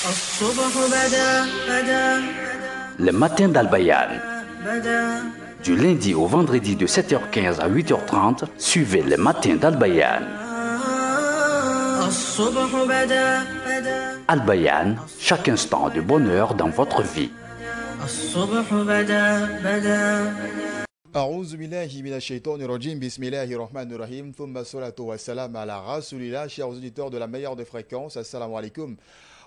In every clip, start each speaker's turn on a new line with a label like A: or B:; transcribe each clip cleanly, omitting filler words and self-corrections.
A: الصبح بدا
B: Les matins d'Albayan.
A: بدا
B: Du lundi au vendredi de 7h15 à 8h30, suivez les matins d'Albayan.
A: الصبح بدا
B: Albayan, chaque instant de bonheur dans votre vie.
A: الصبح بدا
C: أعوذ بالله من الشيطان الرجيم بسم الله الرحمن الرحيم ثم الصلاة والسلام على رسول الله. Chers auditeurs de la meilleure des fréquences, assalamu alaikum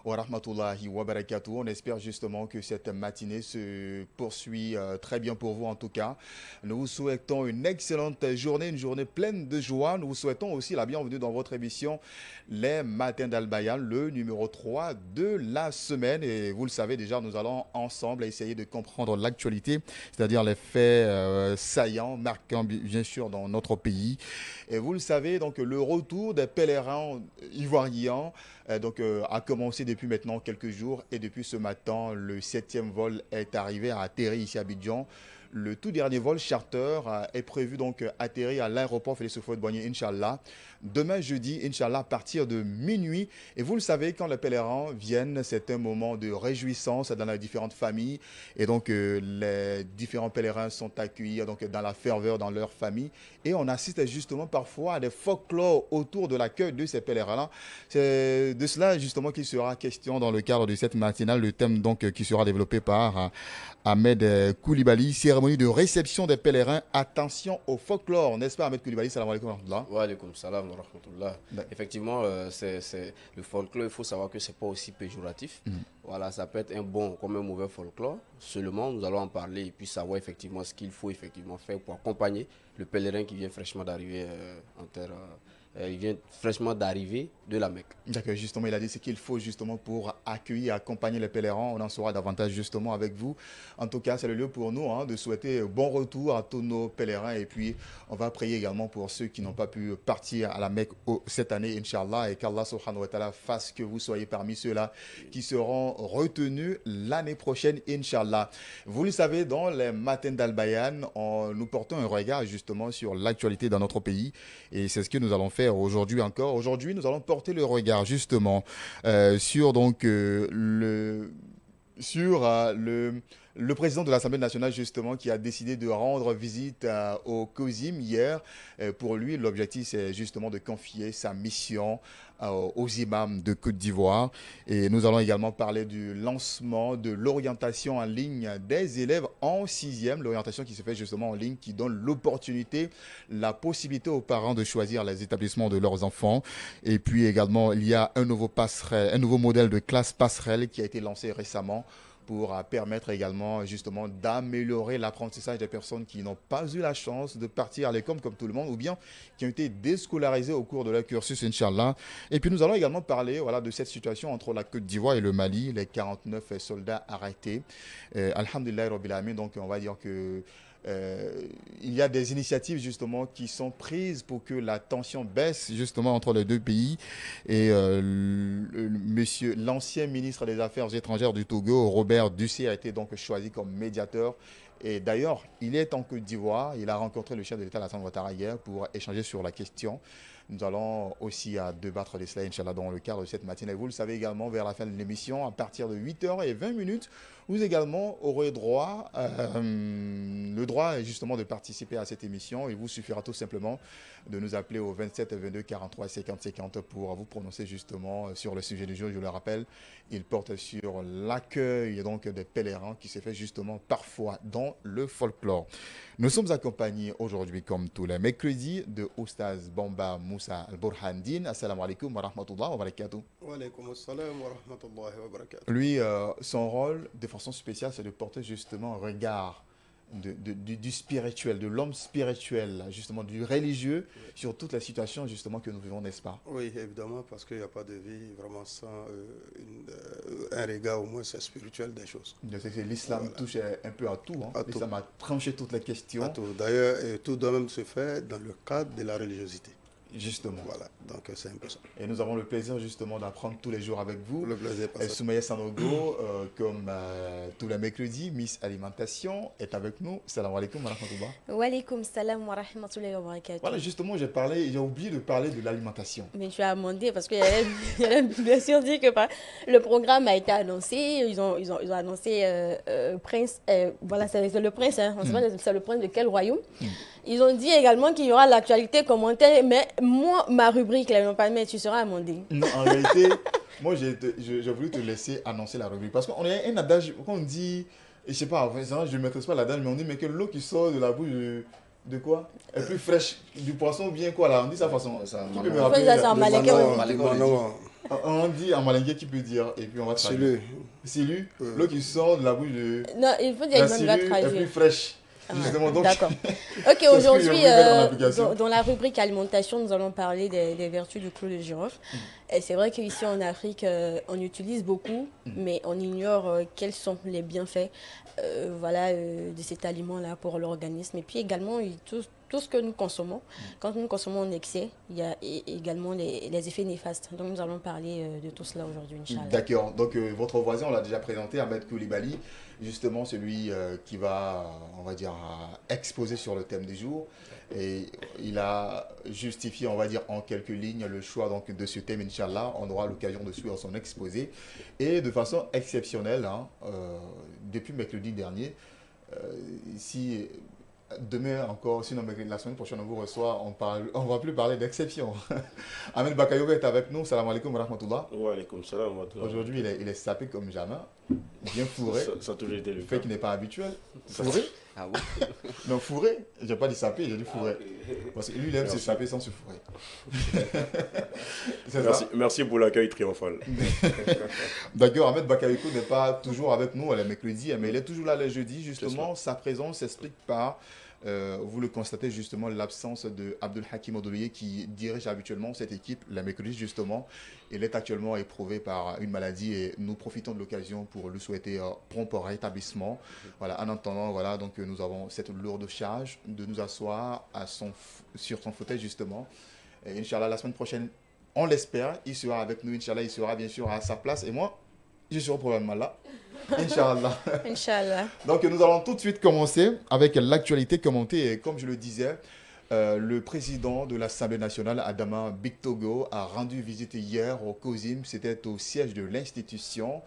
C: wa rahmatullahi wa barakatuh. On espère justement que cette matinée se poursuit très bien pour vous en tout cas. Nous vous souhaitons une excellente journée, une journée pleine de joie. Nous vous souhaitons aussi la bienvenue dans votre émission Les Matins d'Albayan, le numéro 3 de la semaine. Et vous le savez déjà, nous allons ensemble essayer de comprendre l'actualité, c'est-à-dire les faits saillants, marquants bien sûr dans notre pays. Et vous le savez, donc le retour des pèlerins ivoiriens a commencé depuis maintenant quelques jours et depuis ce matin, le 7e vol est arrivé à atterrir ici à Abidjan. Le tout dernier vol charter est prévu donc atterrir à l'aéroport Félix Houphouët-Boigny, Inch'Allah, demain jeudi, Inch'Allah, à partir de minuit. Et vous le savez, quand les pèlerins viennent, c'est un moment de réjouissance dans les différentes familles. Et donc, les différents pèlerins sont accueillis donc, dans la ferveur, dans leur famille. Et on assiste justement parfois à des folklores autour de l'accueil de ces pèlerins-là. C'est de cela justement qu'il sera question dans le cadre de cette matinale, le thème donc qui sera développé par Ahmed Koulibaly, cérémonie de réception des pèlerins. Attention au folklore, n'est-ce pas Ahmed Koulibaly? Salam alaikum wa rahmatullah.
D: Wa alaikum salam wa rahmatullah. Effectivement, c'est le folklore, il faut savoir que c'est pas aussi péjoratif. Voilà, ça peut être un bon comme un mauvais folklore. Seulement, nous allons en parler et puis savoir effectivement ce qu'il faut effectivement faire pour accompagner le pèlerin qui vient fraîchement d'arriver en terre. Il vient fraîchement d'arriver de la Mecque.
C: D'accord, justement, il a dit ce qu'il faut justement pour accueillir, accompagner les pèlerins. On en saura davantage justement avec vous. En tout cas, c'est le lieu pour nous de souhaiter bon retour à tous nos pèlerins. Et puis, on va prier également pour ceux qui n'ont pas pu partir à la Mecque cette année, Inch'Allah. Et qu'Allah subhanahu wa ta'ala fasse que vous soyez parmi ceux-là qui seront retenus l'année prochaine, Inch'Allah. Vous le savez, dans les matins d'Albayan, nous portons un regard justement sur l'actualité dans notre pays. Et c'est ce que nous allons faire aujourd'hui encore. Aujourd'hui, nous allons porter le regard justement sur le président de l'Assemblée nationale justement qui a décidé de rendre visite au COSIM hier. Pour lui, l'objectif c'est justement de confier sa mission aux imams de Côte d'Ivoire. Et nous allons également parler du lancement de l'orientation en ligne des élèves en 6e, l'orientation qui se fait justement en ligne, qui donne l'opportunité, la possibilité aux parents de choisir les établissements de leurs enfants. Et puis également, il y a un nouveau modèle de classe passerelle qui a été lancé récemment pour permettre également justement d'améliorer l'apprentissage des personnes qui n'ont pas eu la chance de partir à l'école comme tout le monde ou bien qui ont été déscolarisées au cours de leur cursus, Inch'Allah. Et puis nous allons également parler de cette situation entre la Côte d'Ivoire et le Mali, les 49 soldats arrêtés. Alhamdulillah Rabbil Alamin, donc on va dire que il y a des initiatives justement qui sont prises pour que la tension baisse justement entre les deux pays. Et l'ancien ministre des Affaires étrangères du Togo, Robert Dussé, a été donc choisi comme médiateur. Et d'ailleurs, il est en Côte d'Ivoire. Il a rencontré le chef de l'État, Alassane Ouattara, hier pour échanger sur la question. Nous allons aussi débattre de cela, Inch'Allah, dans le cadre de cette matinée. Vous le savez également, vers la fin de l'émission, à partir de 8h20, vous également aurez le droit justement de participer à cette émission. Il vous suffira tout simplement de nous appeler au 27 22 43 50 50 pour vous prononcer justement sur le sujet du jour. Je le rappelle, il porte sur l'accueil donc des pèlerins qui se fait justement parfois dans le folklore. Nous sommes accompagnés aujourd'hui, comme tous les mercredis, de Oustaz Bamba Moussa Al-Burhandine. Assalamu alaikum wa rahmatullah wa barakatuh.
E: Wa alaikum assalam wa rahmatullahi wa barakatuh.
C: Lui, son rôle de façon spéciale, c'est de porter justement un regard du spirituel, de l'homme spirituel, justement du religieux, sur toutes les situations justement que nous vivons, n'est-ce pas?
E: Oui, évidemment, parce qu'il n'y a pas de vie vraiment sans un regard au moins spirituel des choses.
C: L'islam touche un peu à tout. L'islam a tranché toutes les questions.
E: D'ailleurs, tout doit même se faire dans le cadre de la religiosité.
C: Justement.
E: Voilà, donc c'est un peu ça.
C: Et nous avons le plaisir justement d'apprendre tous les jours avec vous.
E: Le plaisir est partagé.
C: Soumaya Sanogo, comme tous les mercredis, Miss Alimentation est avec nous. Salam alaikum wa rahmatullah.
F: Wa alaikum salam wa rahmatullahi wa barakatuh.
C: Voilà, justement, j'ai oublié de parler de l'alimentation.
F: Mais tu as amendé parce que bien sûr dire que le programme a été annoncé. Ils ont annoncé Prince. Voilà, c'est le prince. Hein. On sait pas c'est le prince de quel royaume. Ils ont dit également qu'il y aura l'actualité commentaire, mais moi, ma rubrique, là, ils n'ont pas mis, tu seras amendé.
C: Non, en réalité, moi, j'ai voulu te laisser annoncer la rubrique. Parce qu'on a un adage, quand on dit, et je sais pas, je ne maîtrise pas l'adage, mais on dit, mais que l'eau qui sort de la bouche de quoi est plus fraîche du poisson ou bien quoi là? On dit ça façon. Qui peut me rappeler? On dit en malingué qui peut dire, et puis on va traduire. Silu, l'eau qui sort de la bouche de...
F: Non, il faut dire une bonne
C: est plus fraîche.
F: D'accord. Ok, aujourd'hui, dans la rubrique alimentation, nous allons parler des vertus du clou de girofle. Et c'est vrai qu'ici en Afrique, on utilise beaucoup, mais on ignore quels sont les bienfaits de cet aliment-là pour l'organisme. Et puis également, tout ce que nous consommons, quand nous consommons en excès, il y a également les effets néfastes. Donc nous allons parler de tout cela aujourd'hui, Inch'Allah.
C: D'accord. Donc votre voisin, on l'a déjà présenté, Ahmed Koulibaly, justement celui qui va, on va dire, exposer sur le thème du jour. Et il a justifié, on va dire, en quelques lignes le choix donc, de ce thème, Inch'Allah. On aura l'occasion de suivre son exposé. Et de façon exceptionnelle, depuis mercredi dernier, ici... Demain encore, sinon la semaine prochaine on vous reçoit, on va plus parler d'exception. Ahmed Bakayogo est avec nous, salam alaikum wa rahmatullah.
G: Wa alaikum salam wa rahmatullah.
C: Aujourd'hui il est sapé comme jamais, bien fourré.
G: Ça a toujours été le cas.
C: Fait qu'il n'est pas habituel. Fourré?
D: Ah oui.
C: Non, fourré, j'ai pas dit sapé, j'ai dit fourré. Parce que lui il aime se saper sans se fourrer.
G: Merci pour l'accueil triomphal.
C: D'accord, Ahmed Bakayogo n'est pas toujours avec nous les mercredis, mais il est toujours là les jeudis. Justement, sa présence s'explique par... vous le constatez justement, l'absence de Abdul Hakim Odoliye qui dirige habituellement cette équipe, la mercredi justement. Il est actuellement éprouvé par une maladie et nous profitons de l'occasion pour lui souhaiter prompt rétablissement. Voilà, en attendant, voilà, donc nous avons cette lourde charge de nous asseoir sur son fauteuil justement. Et Inch'Allah, la semaine prochaine, on l'espère, il sera avec nous. Inch'Allah, il sera bien sûr à sa place et moi, je serai probablement là. Inch'Allah.
F: Inch'Allah.
C: Donc nous allons tout de suite commencer avec l'actualité commentée. Et comme je le disais, le président de l'Assemblée nationale, Adama Bictogo, a rendu visite hier au COSIM. C'était au siège de l'institution.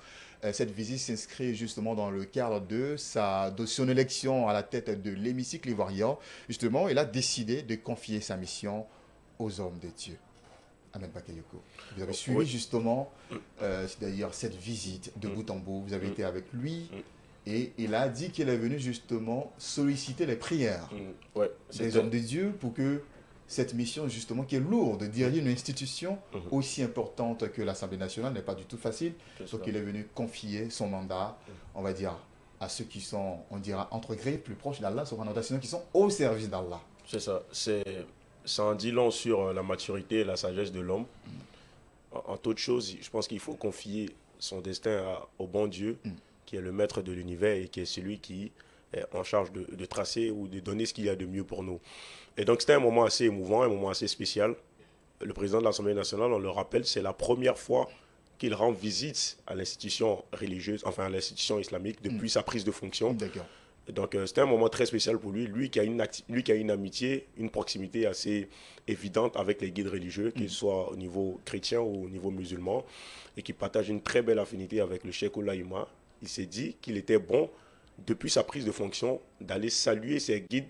C: Cette visite s'inscrit justement dans le cadre de son élection à la tête de l'hémicycle ivoirien. Justement, il a décidé de confier sa mission aux hommes de Dieu. Ahmed Bakayoko, vous avez suivi justement c'est-à-dire cette visite de bout en bout, vous avez été avec lui et il a dit qu'il est venu justement solliciter les prières des hommes de Dieu pour que cette mission justement qui est lourde de diriger une institution aussi importante que l'Assemblée nationale n'est pas du tout facile, donc il est venu confier son mandat, on va dire, à ceux qui sont, on dira, entre griffes, plus proches d'Allah, qui sont au service d'Allah.
G: C'est ça, ça en dit long sur la maturité et la sagesse de l'homme. En toute chose, je pense qu'il faut confier son destin au bon Dieu, qui est le maître de l'univers et qui est celui qui est en charge de tracer ou de donner ce qu'il y a de mieux pour nous. Et donc c'était un moment assez émouvant, un moment assez spécial. Le président de l'Assemblée nationale, on le rappelle, c'est la première fois qu'il rend visite à l'institution religieuse, enfin à l'institution islamique, depuis sa prise de fonction.
C: D'accord.
G: Donc c'était un moment très spécial pour lui, lui qui a une amitié, une proximité assez évidente avec les guides religieux, qu'ils soient au niveau chrétien ou au niveau musulman, et qui partage une très belle affinité avec le Cheikh Oulaïma. Il s'est dit qu'il était bon, depuis sa prise de fonction, d'aller saluer ces guides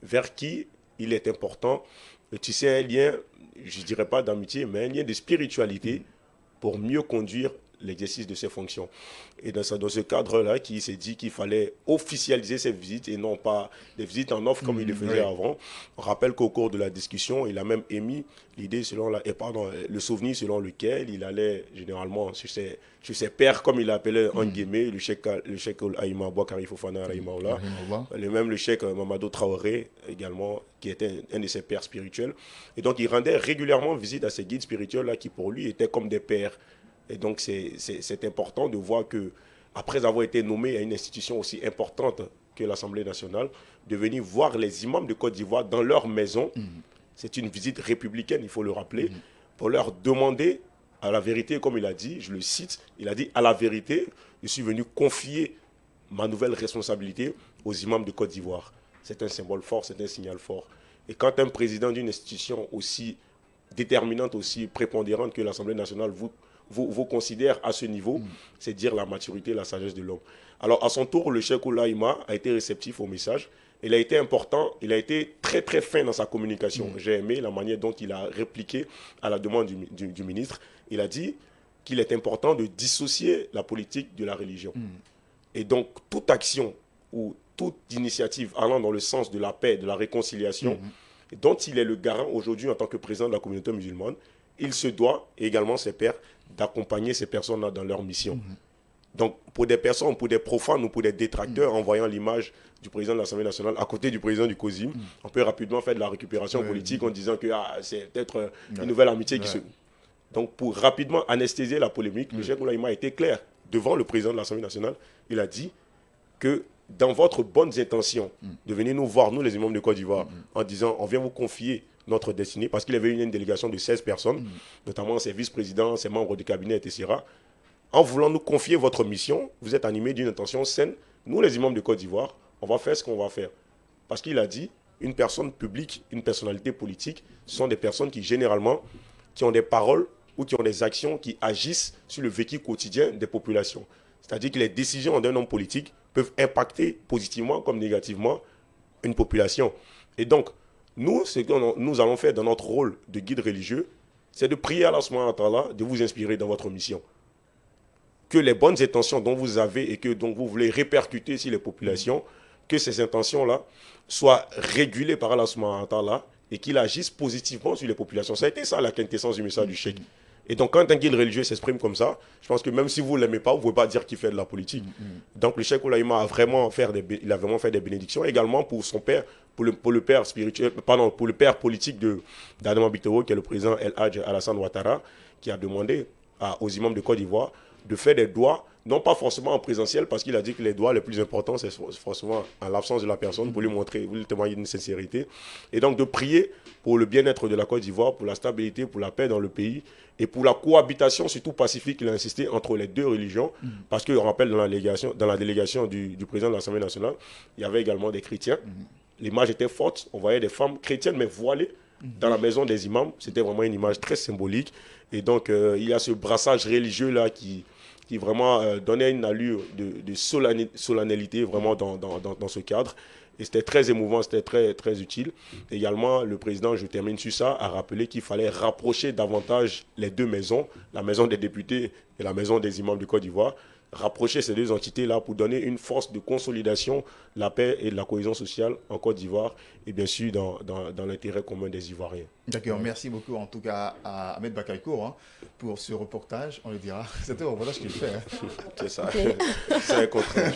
G: vers qui il est important, tu sais, un lien, je ne dirais pas d'amitié, mais un lien de spiritualité pour mieux conduire l'exercice de ses fonctions. Et dans ce cadre-là, qui s'est dit qu'il fallait officialiser ces visites et non pas des visites en offre comme il le faisait avant. On rappelle qu'au cours de la discussion, il a même émis l'idée le souvenir selon lequel il allait généralement sur ses pairs, comme il l'appelait en guillemets, le cheikh Aïma Bouakari Fofana Raïmaoula, le cheikh Mamadou Traoré également, qui était un de ses pairs spirituels. Et donc il rendait régulièrement visite à ces guides spirituels-là qui pour lui étaient comme des pairs. Et donc, c'est important de voir qu'après avoir été nommé à une institution aussi importante que l'Assemblée nationale, de venir voir les imams de Côte d'Ivoire dans leur maison, c'est une visite républicaine, il faut le rappeler, pour leur demander à la vérité, comme il a dit, je le cite, il a dit « à la vérité, je suis venu confier ma nouvelle responsabilité aux imams de Côte d'Ivoire ». C'est un symbole fort, c'est un signal fort. Et quand un président d'une institution aussi déterminante, aussi prépondérante que l'Assemblée nationale vous considère à ce niveau, c'est dire la maturité et la sagesse de l'homme. Alors, à son tour, le cheikh Oulaïma a été réceptif au message. Il a été important, il a été très très fin dans sa communication. J'ai aimé la manière dont il a répliqué à la demande du ministre. Il a dit qu'il est important de dissocier la politique de la religion. Et donc, toute action ou toute initiative allant dans le sens de la paix, de la réconciliation, dont il est le garant aujourd'hui en tant que président de la communauté musulmane, il se doit, et également ses pairs, d'accompagner ces personnes-là dans leur mission. Donc, pour des personnes, pour des profanes ou pour des détracteurs, en voyant l'image du président de l'Assemblée nationale à côté du président du COSIM, on peut rapidement faire de la récupération politique en disant que c'est peut-être une nouvelle amitié qui se... Donc, pour rapidement anesthésier la polémique, le cheikh Oulaïma a été clair devant le président de l'Assemblée nationale. Il a dit que dans votre bonnes intentions de venir nous voir, nous les imams de Côte d'Ivoire, en disant on vient vous confier notre destinée, parce qu'il avait une délégation de 16 personnes, notamment ses vice-présidents, ses membres du cabinet, etc. En voulant nous confier votre mission, vous êtes animés d'une intention saine. Nous, les imams de Côte d'Ivoire, on va faire ce qu'on va faire. Parce qu'il a dit, une personne publique, une personnalité politique, ce sont des personnes qui, généralement, qui ont des paroles ou qui ont des actions qui agissent sur le vécu quotidien des populations. C'est-à-dire que les décisions d'un homme politique peuvent impacter positivement comme négativement une population. Et donc, nous, ce que nous allons faire dans notre rôle de guide religieux, c'est de prier à Allah subhanahu wa ta'ala de vous inspirer dans votre mission. Que les bonnes intentions dont vous avez et que dont vous voulez répercuter sur les populations, que ces intentions-là soient régulées par Allah subhanahu wa ta'ala et qu'il agisse positivement sur les populations. Ça a été ça la quintessence du message du cheikh. Et donc, quand un guide religieux s'exprime comme ça, je pense que même si vous ne l'aimez pas, vous ne pouvez pas dire qu'il fait de la politique. Donc, le cheikh Oulaïma a vraiment fait des bénédictions également pour son père, pour le père spirituel, pardon, pour le père politique d'Adama Bitoro, qui est le président El Hadj Alassane Ouattara, qui a demandé aux imams de Côte d'Ivoire de faire des doigts, non pas forcément en présentiel, parce qu'il a dit que les doigts les plus importants, c'est forcément en l'absence de la personne, pour lui montrer, pour lui témoigner d'une sincérité. Et donc de prier pour le bien-être de la Côte d'Ivoire, pour la stabilité, pour la paix dans le pays, et pour la cohabitation, surtout pacifique, il a insisté, entre les deux religions, parce qu'on rappelle dans la délégation du président de l'Assemblée nationale, il y avait également des chrétiens. L'image était forte, on voyait des femmes chrétiennes, mais voilées, dans la maison des imams. C'était vraiment une image très symbolique. Et donc, il y a ce brassage religieux-là qui vraiment donnait une allure de solennalité vraiment dans ce cadre. Et c'était très émouvant, c'était très, très utile. Également, le président, je termine sur ça, a rappelé qu'il fallait rapprocher davantage les deux maisons, la maison des députés et la maison des imams du Côte d'Ivoire, rapprocher ces deux entités-là pour donner une force de consolidation, la paix et la cohésion sociale en Côte d'Ivoire et bien sûr dans l'intérêt commun des Ivoiriens.
C: D'accord, merci beaucoup en tout cas à Ahmed Bakayoko pour ce reportage, on le dira. C'était un reportage qu'il fait.
G: C'est ça, c'est un contraire.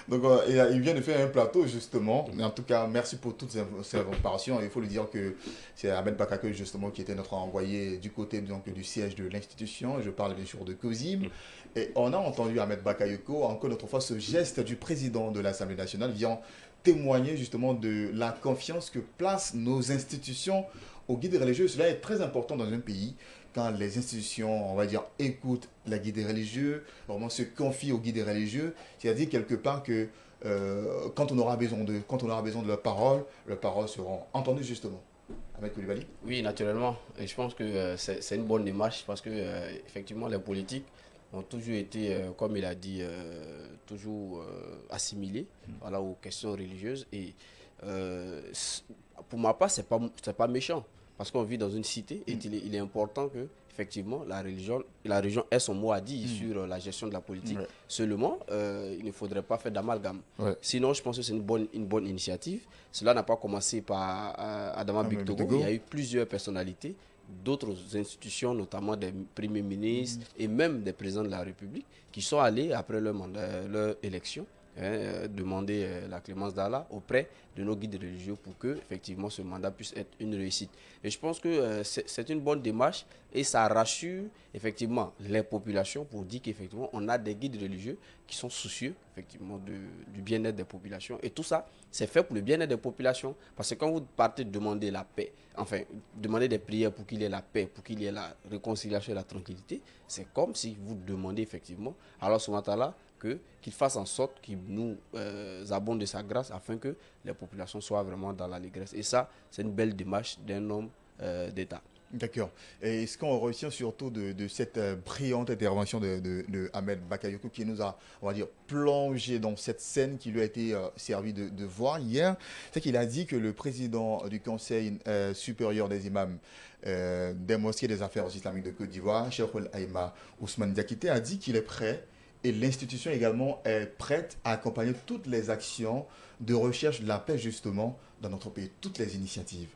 C: Donc, il vient de faire un plateau, justement. Mais en tout cas, merci pour toutes ces informations. Il faut le dire que c'est Ahmed Bakayoko, justement, qui était notre envoyé du côté donc, du siège de l'institution. Je parle bien sûr de COSIM. Et on a entendu Ahmed Bakayoko, encore une fois, ce geste du président de l'Assemblée nationale vient témoigner justement de la confiance que placent nos institutions aux guides religieux. Cela est très important dans un pays. Quand les institutions, on va dire, écoutent la guide religieux, vraiment se confient aux guides religieux, c'est-à-dire quelque part que quand on aura besoin de leurs paroles seront entendues justement. Ahmed Coulibaly ?
D: Oui, naturellement. Et je pense que c'est une bonne démarche parce que effectivement, les politiques ont toujours été, comme il a dit, toujours assimilés voilà, aux questions religieuses. Et pour ma part, c'est pas méchant. Parce qu'on vit dans une cité et il est important que, effectivement, la religion ait son mot à dire sur la gestion de la politique. Ouais. Seulement, il ne faudrait pas faire d'amalgame. Ouais. Sinon, je pense que c'est une bonne initiative. Cela n'a pas commencé par Adama Bitoro. Il y a eu plusieurs personnalités, d'autres institutions, notamment des premiers ministres et même des présidents de la République, qui sont allés, après leur élection, demander la clémence d'Allah auprès de nos guides religieux pour que effectivement ce mandat puisse être une réussite. Et je pense que c'est une bonne démarche et ça rassure effectivement les populations pour dire qu'effectivement on a des guides religieux qui sont soucieux effectivement du bien-être des populations. Et tout ça, c'est fait pour le bien-être des populations. Parce que quand vous partez demander la paix, enfin demander des prières pour qu'il y ait la paix, pour qu'il y ait la réconciliation et la tranquillité, c'est comme si vous demandez effectivement à Allah subhanahu wa ta'ala qu'il fasse en sorte qu'il nous abonde de sa grâce afin que les populations soient vraiment dans l'allégresse. Et ça, c'est une belle démarche d'un homme d'État.
C: D'accord. Et ce qu'on retient surtout de cette brillante intervention de Ahmed Bakayoko qui nous a, on va dire, plongé dans cette scène qui lui a été servie de voir hier, c'est qu'il a dit que le président du Conseil supérieur des imams des mosquées des affaires islamiques de Côte d'Ivoire, Cheikh Aïma Ousmane Diakité, a dit qu'il est prêt et l'institution également est prête à accompagner toutes les actions de recherche de la paix justement dans notre pays, toutes les initiatives.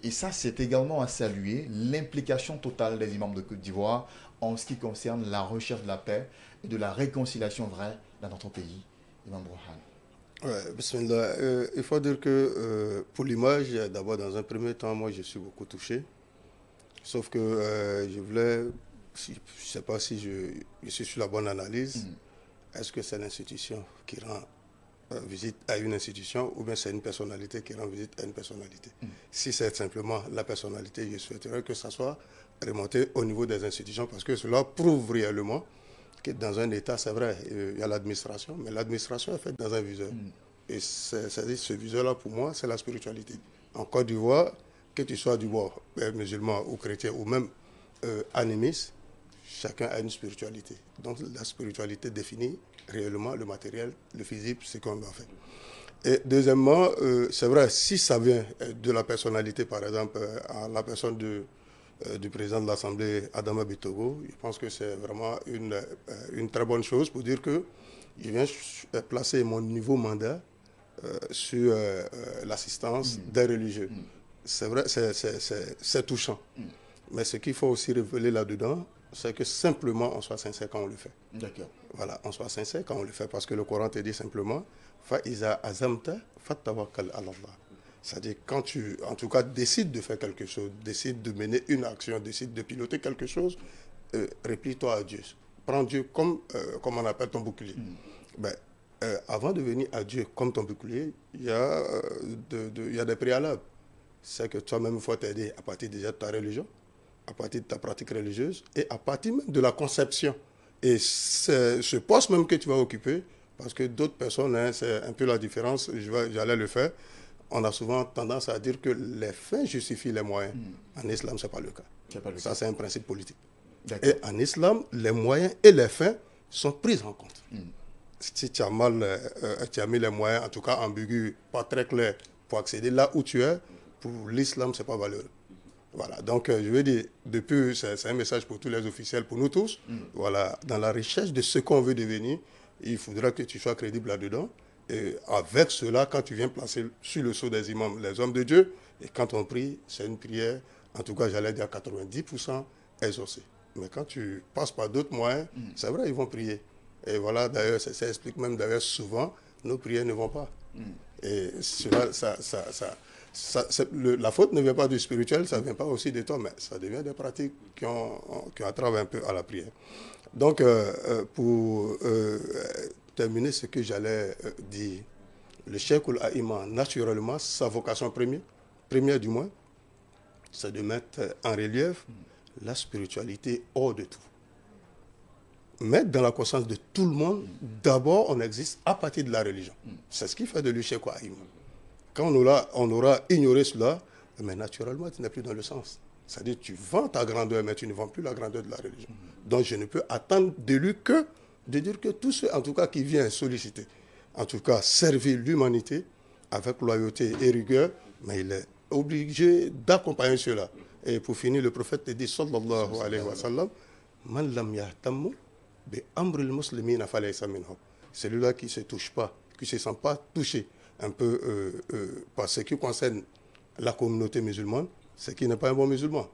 C: Et ça, c'est également à saluer l'implication totale des imams de Côte d'Ivoire en ce qui concerne la recherche de la paix et de la réconciliation vraie dans notre pays. Imam Brouhan.
E: Ouais, bismillah. Il faut dire que pour l'image, d'abord dans un premier temps, moi je suis beaucoup touché. Sauf que je voulais, je ne sais pas si je suis sur la bonne analyse. Est-ce que c'est l'institution qui rend visite à une institution ou bien c'est une personnalité qui rend visite à une personnalité? Si c'est simplement la personnalité, je souhaiterais que ça soit remonté au niveau des institutions parce que cela prouve réellement que dans un État, c'est vrai, il y a l'administration, mais l'administration est faite dans un viseur. Et ce viseur-là, pour moi, c'est la spiritualité. En Côte d'Ivoire, que tu sois du bord musulman ou chrétien ou même animiste, chacun a une spiritualité. Donc la spiritualité définit réellement le matériel, le physique, ce qu'on doit faire. Et deuxièmement, c'est vrai, si ça vient de la personnalité, par exemple, à la personne du président de l'Assemblée, Adama Bitogo, je pense que c'est vraiment une très bonne chose pour dire que je viens placer mon nouveau mandat sur l'assistance des religieux. C'est vrai, c'est touchant. Mais ce qu'il faut aussi révéler là-dedans, c'est que simplement on soit sincère quand on le fait.
C: D'accord.
E: Voilà, on soit sincère quand on le fait, parce que le Coran te dit simplement Fa'iza azamta fattawakkal ala Allah. C'est-à-dire quand tu, en tout cas, décides de faire quelque chose, décides de mener une action, décides de piloter quelque chose, replie-toi à Dieu. Prends Dieu comme on appelle ton bouclier. Ben, avant de venir à Dieu comme ton bouclier, il y a des préalables. C'est que toi-même, il faut t'aider à partir déjà de ta religion, à partir de ta pratique religieuse et à partir même de la conception. Et ce poste même que tu vas occuper, parce que d'autres personnes, hein, c'est un peu la différence, j'allais le faire, on a souvent tendance à dire que les fins justifient les moyens. En islam, ce n'est pas le cas. Ça, c'est un principe politique. Et en islam, les moyens et les fins sont pris en compte. Si tu as tu as mis les moyens, en tout cas ambigus, pas très clairs, pour accéder là où tu es, pour l'islam, ce n'est pas valeureux. Voilà, donc je veux dire, depuis, c'est un message pour tous les officiels, pour nous tous. Voilà, dans la recherche de ce qu'on veut devenir, il faudra que tu sois crédible là-dedans. Et avec cela, quand tu viens placer sur le sceau des imams les hommes de Dieu, et quand on prie, c'est une prière, en tout cas, j'allais dire 90% exaucée. Mais quand tu passes par d'autres moyens, c'est vrai, ils vont prier. Et voilà, d'ailleurs, ça explique même, d'ailleurs, souvent, nos prières ne vont pas. Et cela, la faute ne vient pas du spirituel, ça ne vient pas aussi de toi, mais ça devient des pratiques qui entravent un peu à la prière. Donc, pour terminer ce que j'allais dire, le Cheikh Aïma, naturellement, sa vocation première du moins, c'est de mettre en relief la spiritualité hors de tout. Mettre dans la conscience de tout le monde, d'abord, on existe à partir de la religion. C'est ce qui fait de lui Cheikh Aïma. Quand on aura ignoré cela, mais naturellement, tu n'es plus dans le sens. C'est-à-dire tu vends ta grandeur, mais tu ne vends plus la grandeur de la religion. Donc je ne peux attendre de lui que de dire que tous ceux, en tout cas, qui viennent solliciter, en tout cas, servir l'humanité avec loyauté et rigueur, mais il est obligé d'accompagner cela. Et pour finir, le prophète te dit, sallallahu alayhi wa sallam, man lam yahtammu bi amril muslimina falaysa minhum. Celui-là qui ne se touche pas, qui ne se sent pas touché un peu par ce qui concerne la communauté musulmane, c'est qu'il n'est pas un bon musulman.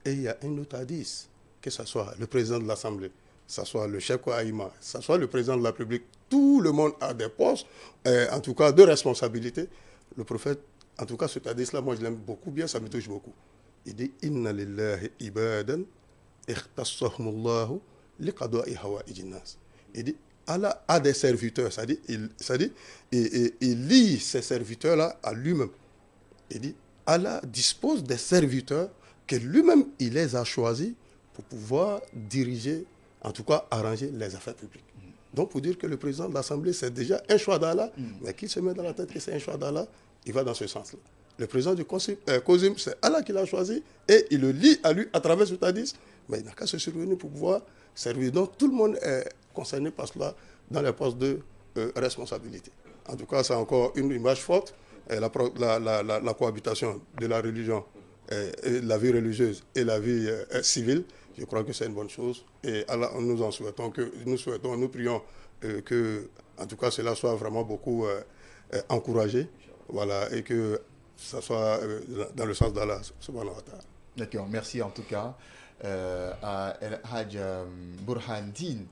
E: Et il y a un autre hadith, que ce soit le président de l'Assemblée, ça soit le Cheikh Aïma, ça soit le président de la République, tout le monde a des postes, en tout cas de responsabilité. Le prophète, en tout cas, ce hadith-là, moi je l'aime beaucoup bien, ça me touche beaucoup. Il dit Inna lillahi ibadan ikhtassahumullahu liqada'i hawa'ijin nas. Il dit Allah a des serviteurs, c'est-à-dire il lie ces serviteurs-là à lui-même. Il dit Allah dispose des serviteurs que lui-même il les a choisis pour pouvoir diriger, en tout cas arranger les affaires publiques. Donc pour dire que le président de l'Assemblée c'est déjà un choix d'Allah, mais qu'il se met dans la tête que c'est un choix d'Allah, il va dans ce sens-là. Le président du COSIM, c'est Allah qui l'a choisi et il le lie à lui à travers ce hadith, mais il n'a qu'à se survenir pour pouvoir servir. Donc tout le monde est concerné par cela dans les postes de responsabilité. En tout cas, c'est encore une image forte, la cohabitation de la religion, la vie religieuse et la vie civile. Je crois que c'est une bonne chose et Allah, nous souhaitons, nous prions que, en tout cas, cela soit vraiment beaucoup encouragé, voilà, et que ça soit dans le sens d'Allah, subhanahu wa ta'ala.
C: D'accord, merci en tout cas à El Hajj Burhandine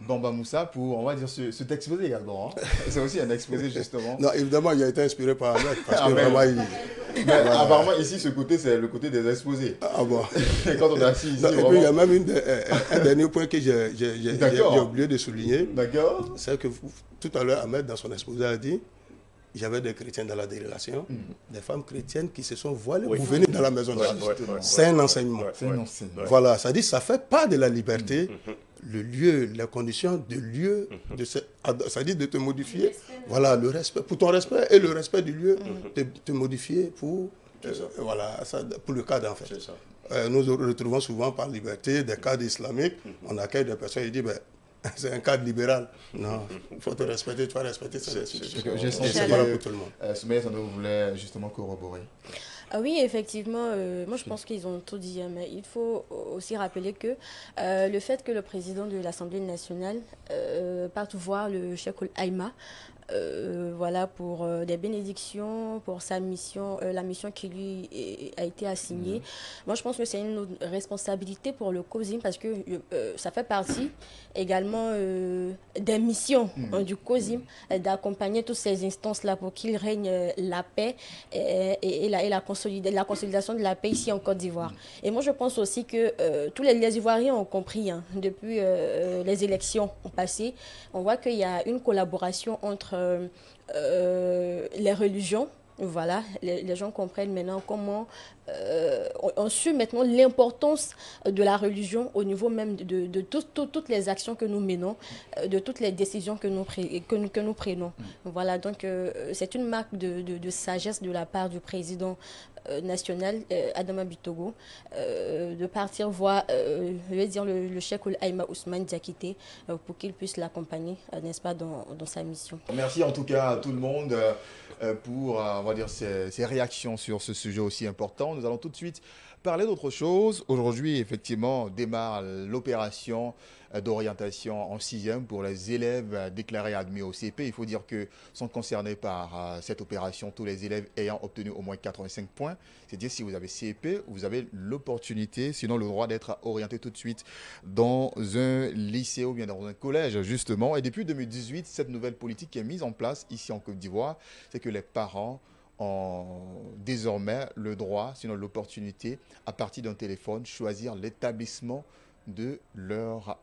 C: Bamba Moussa pour, on va dire, cet exposé également. Hein. C'est aussi un exposé justement.
E: Non, évidemment, il a été inspiré par Ahmed parce que vraiment,
C: apparemment ici, ce côté, c'est le côté des exposés.
E: Ah bon.
C: Quand on est assis ici,
E: et puis il y a même un dernier point que j'ai oublié de souligner.
C: D'accord.
E: C'est que tout à l'heure, Ahmed, dans son exposé, a dit j'avais des chrétiens dans la délégation, des femmes chrétiennes qui se sont voilées pour venir dans la maison d'Allah. C'est un enseignement. Voilà, ça dit, ça fait pas de la liberté, le lieu, les conditions de lieu, ça dit de te modifier. Voilà, le respect, pour ton respect et le respect du lieu, te modifier pour, voilà, ça, pour le cadre en fait. Nous retrouvons souvent par liberté des cadres islamiques, on accueille des personnes, il dit, ben, c'est un cadre libéral. Non, il faut te respecter, tu vas respecter. C'est valable pour tout le monde.
C: Soumaïa Sando, vous voulez justement corroborer.
F: Ah oui, effectivement, moi je pense qu'ils ont tout dit, hein, mais il faut aussi rappeler que le fait que le président de l'Assemblée nationale parte voir le Cheikh Aïma, voilà, pour des bénédictions, pour sa mission, la mission qui lui a été assignée. Moi, je pense que c'est une responsabilité pour le COSIM parce que ça fait partie également des missions du COSIM d'accompagner toutes ces instances-là pour qu'il règne la paix et la consolidation de la paix ici en Côte d'Ivoire. Et moi, je pense aussi que tous les Ivoiriens ont compris, hein, depuis les élections passées, on voit qu'il y a une collaboration entre les religions. Voilà, les gens comprennent maintenant comment on suit maintenant l'importance de la religion au niveau même de toutes les actions que nous menons, de toutes les décisions que nous prenons. Voilà, donc c'est une marque de sagesse de la part du président national, Adama Bitogo, de partir voir, je vais dire, le Cheikh Aïma Ousmane Diakité pour qu'il puisse l'accompagner, n'est-ce pas, dans sa mission.
C: Merci en tout cas à tout le monde pour, on va dire, ces réactions sur ce sujet aussi important. Nous allons tout de suite parler d'autre chose. Aujourd'hui, effectivement, démarre l'opération d'orientation en 6e pour les élèves déclarés admis au CP. Il faut dire que sont concernés par cette opération tous les élèves ayant obtenu au moins 85 points. C'est-à-dire si vous avez CP, vous avez l'opportunité, sinon le droit d'être orienté tout de suite dans un lycée ou bien dans un collège, justement. Et depuis 2018, cette nouvelle politique qui est mise en place ici en Côte d'Ivoire, c'est que les parents ont désormais le droit, sinon l'opportunité, à partir d'un téléphone, choisir l'établissement de leurs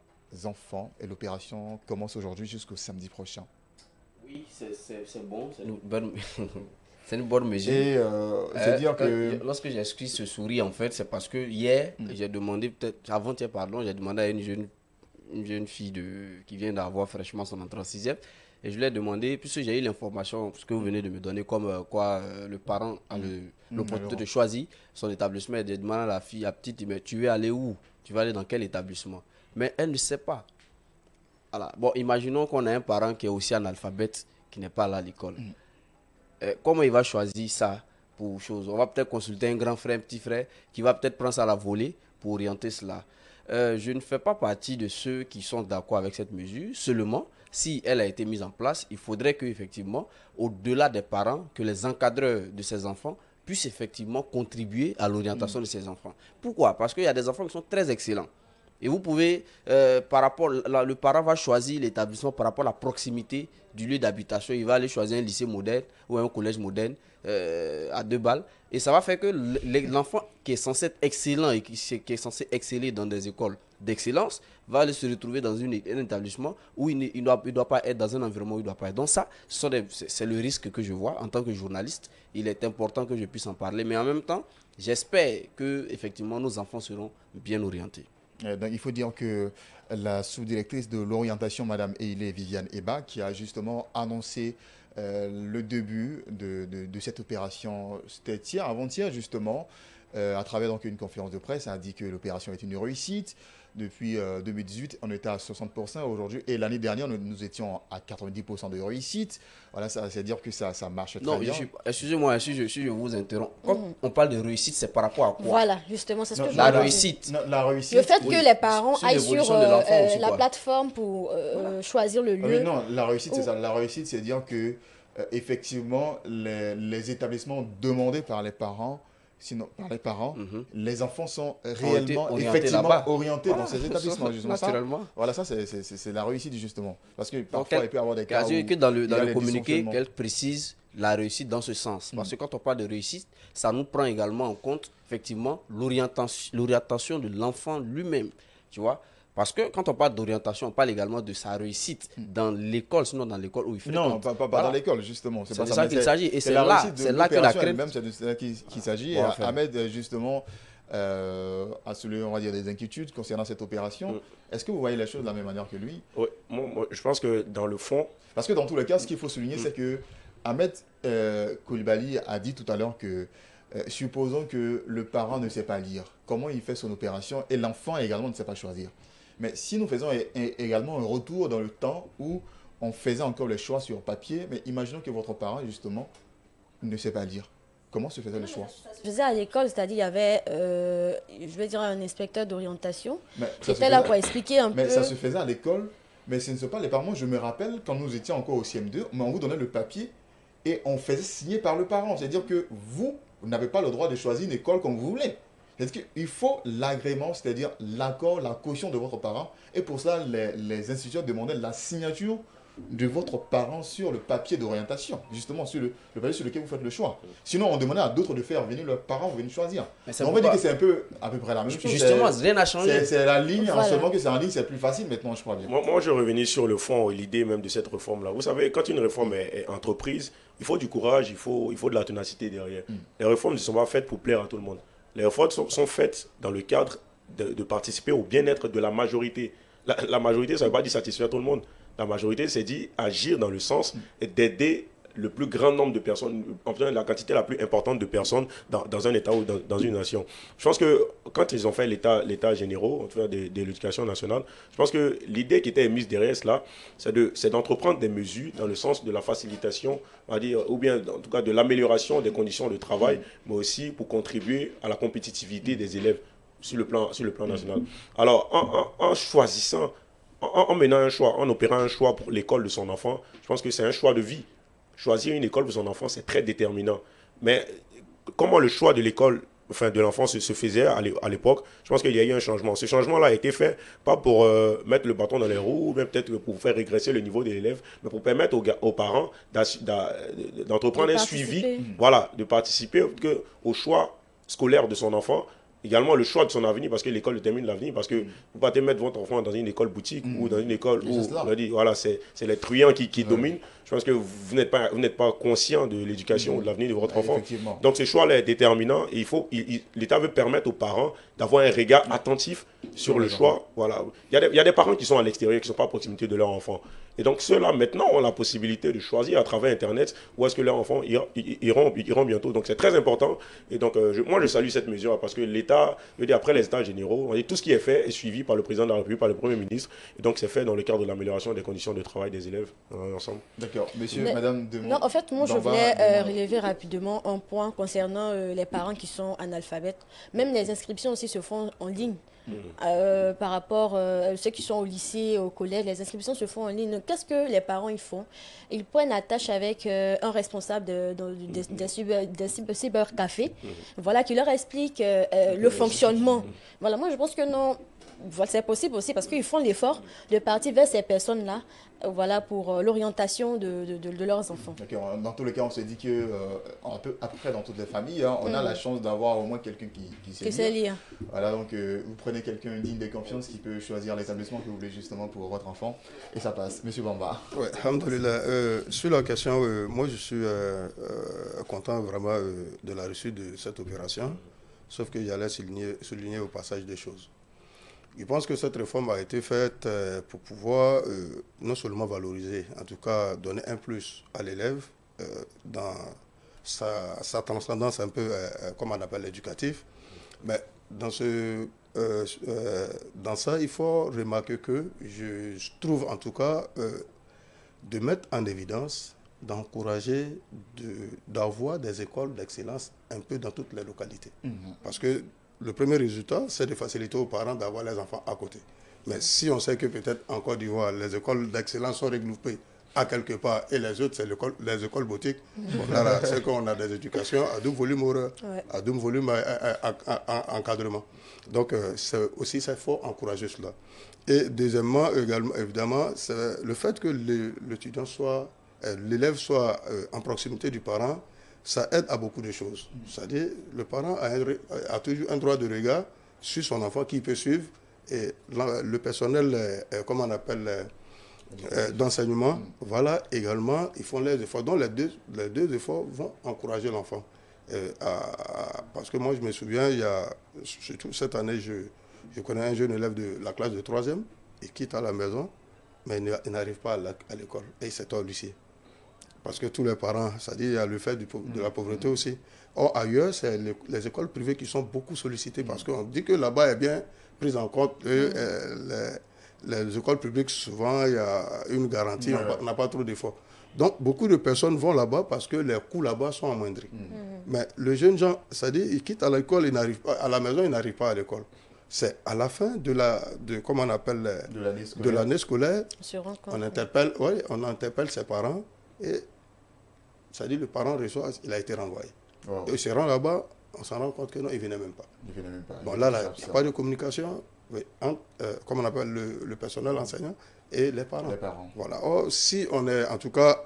C: enfants. Et l'opération commence aujourd'hui jusqu'au samedi prochain.
D: Oui, c'est bon, c'est une bonne mesure.
C: Et c'est-à-dire que
D: lorsque j'ai inscrit ce sourire, en fait, c'est parce que hier, j'ai demandé, peut-être avant-hier, pardon, j'ai demandé à une jeune fille qui vient d'avoir fraîchement son entrée en 6e. Et je lui ai demandé, puisque j'ai eu l'information, ce que vous venez de me donner, comme quoi le parent a l'opportunité de choisir son établissement, et de demander à la fille, à petite, mais tu veux aller où? Tu vas aller dans quel établissement? Mais elle ne sait pas. Voilà. Bon, imaginons qu'on a un parent qui est aussi analphabète, qui n'est pas allé à l'école. Comment il va choisir ça pour chose? On va peut-être consulter un grand frère, un petit frère, qui va peut-être prendre ça à la volée pour orienter cela. Je ne fais pas partie de ceux qui sont d'accord avec cette mesure. Seulement, si elle a été mise en place, il faudrait qu'effectivement, au-delà des parents, que les encadreurs de ces enfants puissent effectivement contribuer à l'orientation de ces enfants. Pourquoi? Parce qu'il y a des enfants qui sont très excellents. Et vous pouvez, le parent va choisir l'établissement par rapport à la proximité du lieu d'habitation. Il va aller choisir un lycée moderne ou un collège moderne à 2 balles. Et ça va faire que l'enfant qui est censé être excellent et qui est censé exceller dans des écoles d'excellence va aller se retrouver dans un établissement où il ne doit pas être dans un environnement où il ne doit pas être. Donc ça, c'est le risque que je vois en tant que journaliste. Il est important que je puisse en parler. Mais en même temps, j'espère que effectivement nos enfants seront bien orientés.
C: Donc, il faut dire que la sous-directrice de l'orientation, Madame Eilé Viviane Eba, qui a justement annoncé le début de cette opération, c'était avant-hier justement, à travers donc une conférence de presse, a dit que l'opération est une réussite. Depuis 2018, on était à 60% aujourd'hui. Et l'année dernière, nous étions à 90% de réussite. Voilà, ça veut dire que ça marche très bien.
D: Excusez-moi si je vous interromps. Quand on parle de réussite, c'est par rapport à quoi?
F: Voilà, justement, c'est ce que je
D: la réussite.
C: La réussite.
F: Le fait que les parents aillent sur la
D: quoi.
F: plateforme pour choisir le lieu.
C: Non, la réussite, c'est ça. La réussite, c'est dire que, effectivement, les établissements demandés par les parents, les enfants sont réellement, effectivement, orientés dans ces établissements. Justement.
D: Naturellement.
C: Voilà, ça, c'est la réussite, justement. Parce que parfois, il peut y avoir des cas où
D: que dans le communiqué, qu'elle précise la réussite dans ce sens. Parce que quand on parle de réussite, ça nous prend également en compte, effectivement, l'orientation de l'enfant lui-même. Tu vois? Parce que quand on parle d'orientation, on parle également de sa réussite dans l'école, sinon dans l'école où il fait.
C: Non, pas dans l'école, justement.
D: C'est de ça qu'il s'agit. Et c'est là que la crête...
C: Même c'est de ça qu'il s'agit. Et Ahmed, justement, a soulevé, on va dire, des inquiétudes concernant cette opération. Est-ce que vous voyez les choses de la même manière que lui?
G: Oui, moi, je pense que dans le fond...
C: Parce que dans tous les cas, ce qu'il faut souligner, c'est que Ahmed Koulibaly a dit tout à l'heure que supposons que le parent ne sait pas lire, comment il fait son opération et l'enfant également ne sait pas choisir. Mais si nous faisons également un retour dans le temps où on faisait encore les choix sur papier, mais imaginons que votre parent, justement, ne sait pas lire. Comment se faisait le choix?
F: Je faisais à l'école, c'est-à-dire il y avait, je vais dire, un inspecteur d'orientation qui était
C: faisait,
F: là pour expliquer un peu.
C: Mais ça se faisait à l'école, mais ce ne sont pas les parents. Moi, je me rappelle, quand nous étions encore au CM2, mais on vous donnait le papier et on faisait signer par le parent. C'est-à-dire que vous n'avez pas le droit de choisir une école comme vous voulez. C'est-à-dire qu'il faut l'agrément, c'est-à-dire l'accord, la caution de votre parent. Et pour ça, les institutions demandaient la signature de votre parent sur le papier d'orientation, justement sur le papier sur lequel vous faites le choix. Sinon, on demandait à d'autres de faire venir leurs parents venir choisir. On va dire que c'est à peu près la même chose.
D: Justement, rien n'a changé.
C: C'est la ligne, voilà. Seulement que c'est en ligne, c'est plus facile maintenant, je crois bien.
G: Moi, je revenais sur le fond, l'idée même de cette réforme-là. Vous savez, quand une réforme est entreprise, il faut du courage, il faut de la ténacité derrière. Les réformes ne sont pas faites pour plaire à tout le monde. Les réformes sont faites dans le cadre de participer au bien-être de la majorité. La majorité, ça ne veut pas dire satisfaire tout le monde. La majorité, c'est dit agir dans le sens d'aider le plus grand nombre de personnes, enfin la quantité la plus importante de personnes dans un État ou dans une nation. Je pense que quand ils ont fait l'État généraux, en tout cas de l'éducation nationale, je pense que l'idée qui était mise derrière cela, c'est d'entreprendre des mesures dans le sens de la facilitation, on va dire, ou bien en tout cas de l'amélioration des conditions de travail, mais aussi pour contribuer à la compétitivité des élèves sur le plan national. Alors, en choisissant, en menant un choix, en opérant un choix pour l'école de son enfant, je pense que c'est un choix de vie. Choisir une école pour son enfant, c'est très déterminant. Mais comment le choix de l'école, enfin de l'enfant se faisait à l'époque, je pense qu'il y a eu un changement. Ce changement-là a été fait pas pour mettre le bâton dans les roues, ou même peut-être pour faire régresser le niveau des élèves, mais pour permettre aux parents d'entreprendre un suivi, voilà, de participer au choix scolaire de son enfant. Également le choix de son avenir, parce que l'école détermine l'avenir, parce que vous ne pouvez pas mettre votre enfant dans une école boutique ou dans une école où on a dit, voilà, c'est les truands qui dominent. Je pense que vous n'êtes pas conscient de l'éducation ou de l'avenir de votre enfant. Donc ce choix-là est déterminant et l'État veut permettre aux parents d'avoir un regard attentif sur le choix. Voilà. Il y a des parents qui sont à l'extérieur, qui ne sont pas à proximité de leur enfant. Et donc ceux-là, maintenant, ont la possibilité de choisir à travers Internet où est-ce que leurs enfants iront bientôt. Donc c'est très important. Et donc moi, je salue cette mesure parce que l'État, je veux dire, après les États généraux, tout ce qui est fait est suivi par le président de la République, par le Premier ministre. Et donc c'est fait dans le cadre de l'amélioration des conditions de travail des élèves ensemble.
C: D'accord. Monsieur, madame
F: Non, en fait, moi, je voulais relever rapidement un point concernant les parents qui sont analphabètes. Même les inscriptions aussi se font en ligne. par rapport à ceux qui sont au lycée, au collège, les inscriptions se font en ligne. Qu'est-ce que les parents ils font? Ils prennent attache avec un responsable des cybercafés, voilà, qui leur explique le fonctionnement. Voilà, moi je pense que non. Voilà, c'est possible aussi parce qu'ils font l'effort de partir vers ces personnes-là, voilà, pour l'orientation de leurs enfants.
C: Dans tous les cas, on se dit que à peu près dans toutes les familles, hein, on a la chance d'avoir au moins quelqu'un qui sait lire. Voilà, donc vous prenez quelqu'un digne de confiance qui peut choisir l'établissement que vous voulez justement pour votre enfant et ça passe. Monsieur Bamba.
E: Oui, alhamdoulilah. Sur la question, moi je suis content vraiment de la réussite de cette opération, sauf qu'il y allait souligner au passage des choses. Je pense que cette réforme a été faite pour pouvoir non seulement valoriser, en tout cas donner un plus à l'élève dans sa transcendance un peu, comme on appelle l'éducatif, mais dans ça, il faut remarquer que je trouve en tout cas de mettre en évidence, d'encourager, d'avoir des écoles d'excellence un peu dans toutes les localités. Parce que le premier résultat, c'est de faciliter aux parents d'avoir les enfants à côté. Mais si on sait que peut-être en Côte d'Ivoire, les écoles d'excellence sont regroupées à quelque part et les autres, c'est les écoles boutiques, bon, là, c'est qu'on a des éducations à double volume horaire, à double volume encadrement. Donc, aussi, il faut encourager cela. Et deuxièmement, évidemment, c'est le fait que l'élève soit en proximité du parent, ça aide à beaucoup de choses. C'est-à-dire, le parent a toujours un droit de regard sur son enfant qui peut suivre. Et le personnel, comment on appelle, d'enseignement, voilà, également, ils font les efforts. Donc, les deux efforts vont encourager l'enfant. Parce que moi, je me souviens, surtout cette année, je connais un jeune élève de la classe de 3e, il quitte à la maison, mais il n'arrive pas à l'école. Et il s'est au lycée. Parce que tous les parents, c'est-à-dire il y a le fait de la pauvreté aussi. Or, ailleurs, c'est les écoles privées qui sont beaucoup sollicitées parce qu'on dit que là-bas est bien prise en compte. Les écoles publiques, souvent, il y a une garantie, on n'a pas trop d'efforts. Donc, beaucoup de personnes vont là-bas parce que les coûts là-bas sont amoindris. Mais le jeune gens, c'est-à-dire, il quitte à l'école, il n'arrive pas, à la maison, il n'arrive pas à l'école. C'est à la fin comment on appelle, de l'année scolaire, on interpelle ses parents. Et ça dit le parent reçoit, il a été renvoyé. Wow. Et il se rend là-bas, on s'en rend compte que non, il ne venait même pas. Bon, là, il n'y a pas de communication entre, comme on appelle le personnel enseignant et les parents. Voilà. Or, si on est, en tout cas,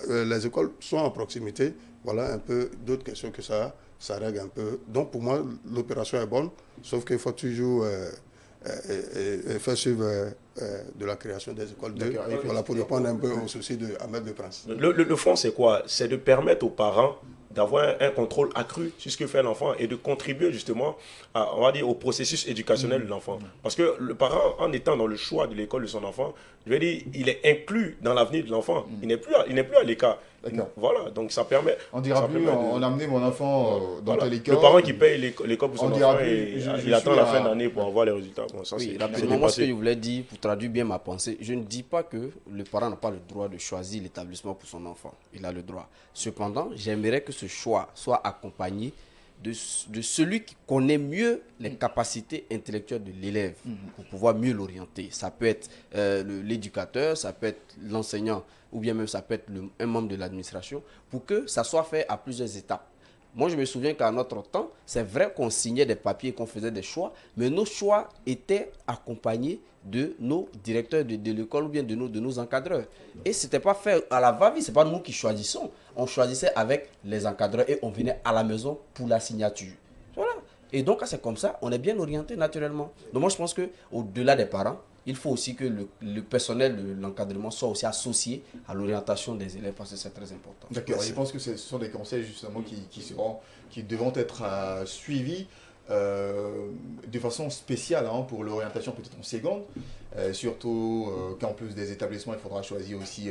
E: les écoles sont en proximité, voilà un peu d'autres questions que ça règle un peu. Donc, pour moi, l'opération est bonne, sauf qu'il faut toujours faire suivre de la création des écoles voilà, pour répondre un peu au souci de Ahmed de Prince.
G: Le fond, c'est quoi? C'est de permettre aux parents d'avoir un contrôle accru sur ce que fait l'enfant et de contribuer justement on va dire, au processus éducationnel de l'enfant. Parce que le parent, en étant dans le choix de l'école de son enfant, je veux dire, il est inclus dans l'avenir de l'enfant. Il n'est plus à l'écart. Voilà, donc ça permet...
C: On dira plus, on a amené mon enfant dans telle école.
G: Le parent qui paye l'école pour son enfant, il attend la fin d'année pour avoir les résultats. Bon, ça,
D: oui, rapidement, moi, ce que je voulais dire, pour traduire bien ma pensée, je ne dis pas que le parent n'a pas le droit de choisir l'établissement pour son enfant. Il a le droit. Cependant, j'aimerais que ce choix soit accompagné de celui qui connaît mieux les capacités intellectuelles de l'élève pour pouvoir mieux l'orienter. Ça peut être l'éducateur, ça peut être l'enseignant, ou bien même ça peut être un membre de l'administration, pour que ça soit fait à plusieurs étapes. Moi, je me souviens qu'à notre temps, c'est vrai qu'on signait des papiers, qu'on faisait des choix, mais nos choix étaient accompagnés de nos directeurs de l'école ou bien de nos encadreurs. Et ce n'était pas fait à la va-vite, ce n'est pas nous qui choisissons. On choisissait avec les encadreurs et on venait à la maison pour la signature. Voilà. Et donc, c'est comme ça, on est bien orienté naturellement. Donc, moi, je pense qu'au-delà des parents, il faut aussi que le personnel de l'encadrement soit aussi associé à l'orientation des élèves parce que c'est très important.
C: D'accord, je pense que ce sont des conseils justement qui devront être suivis de façon spéciale pour l'orientation peut-être en seconde. Surtout qu'en plus des établissements, il faudra choisir aussi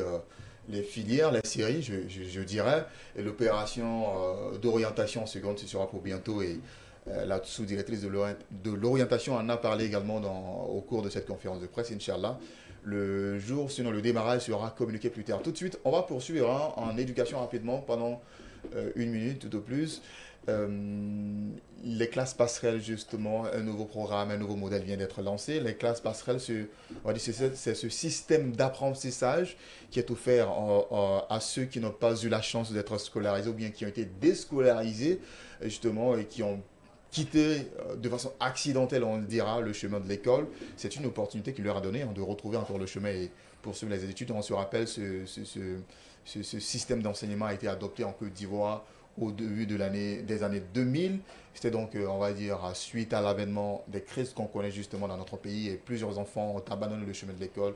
C: les filières, les séries, je dirais. Et l'opération d'orientation en seconde, ce sera pour bientôt. Et la sous-directrice de l'orientation en a parlé également au cours de cette conférence de presse, Inch'Allah. Le jour, sinon le démarrage sera communiqué plus tard. Tout de suite, on va poursuivre en éducation rapidement pendant une minute tout au plus. Les classes passerelles, justement, un nouveau programme, un nouveau modèle vient d'être lancé. Les classes passerelles, c'est ce système d'apprentissage qui est offert à ceux qui n'ont pas eu la chance d'être scolarisés ou bien qui ont été déscolarisés, justement, et qui ont quitté de façon accidentelle, on le dira, le chemin de l'école. C'est une opportunité qui leur a donné de retrouver encore le chemin et poursuivre les études. On se rappelle, ce système d'enseignement a été adopté en Côte d'Ivoire au début des années 2000. C'était donc, on va dire, suite à l'avènement des crises qu'on connaît justement dans notre pays et plusieurs enfants ont abandonné le chemin de l'école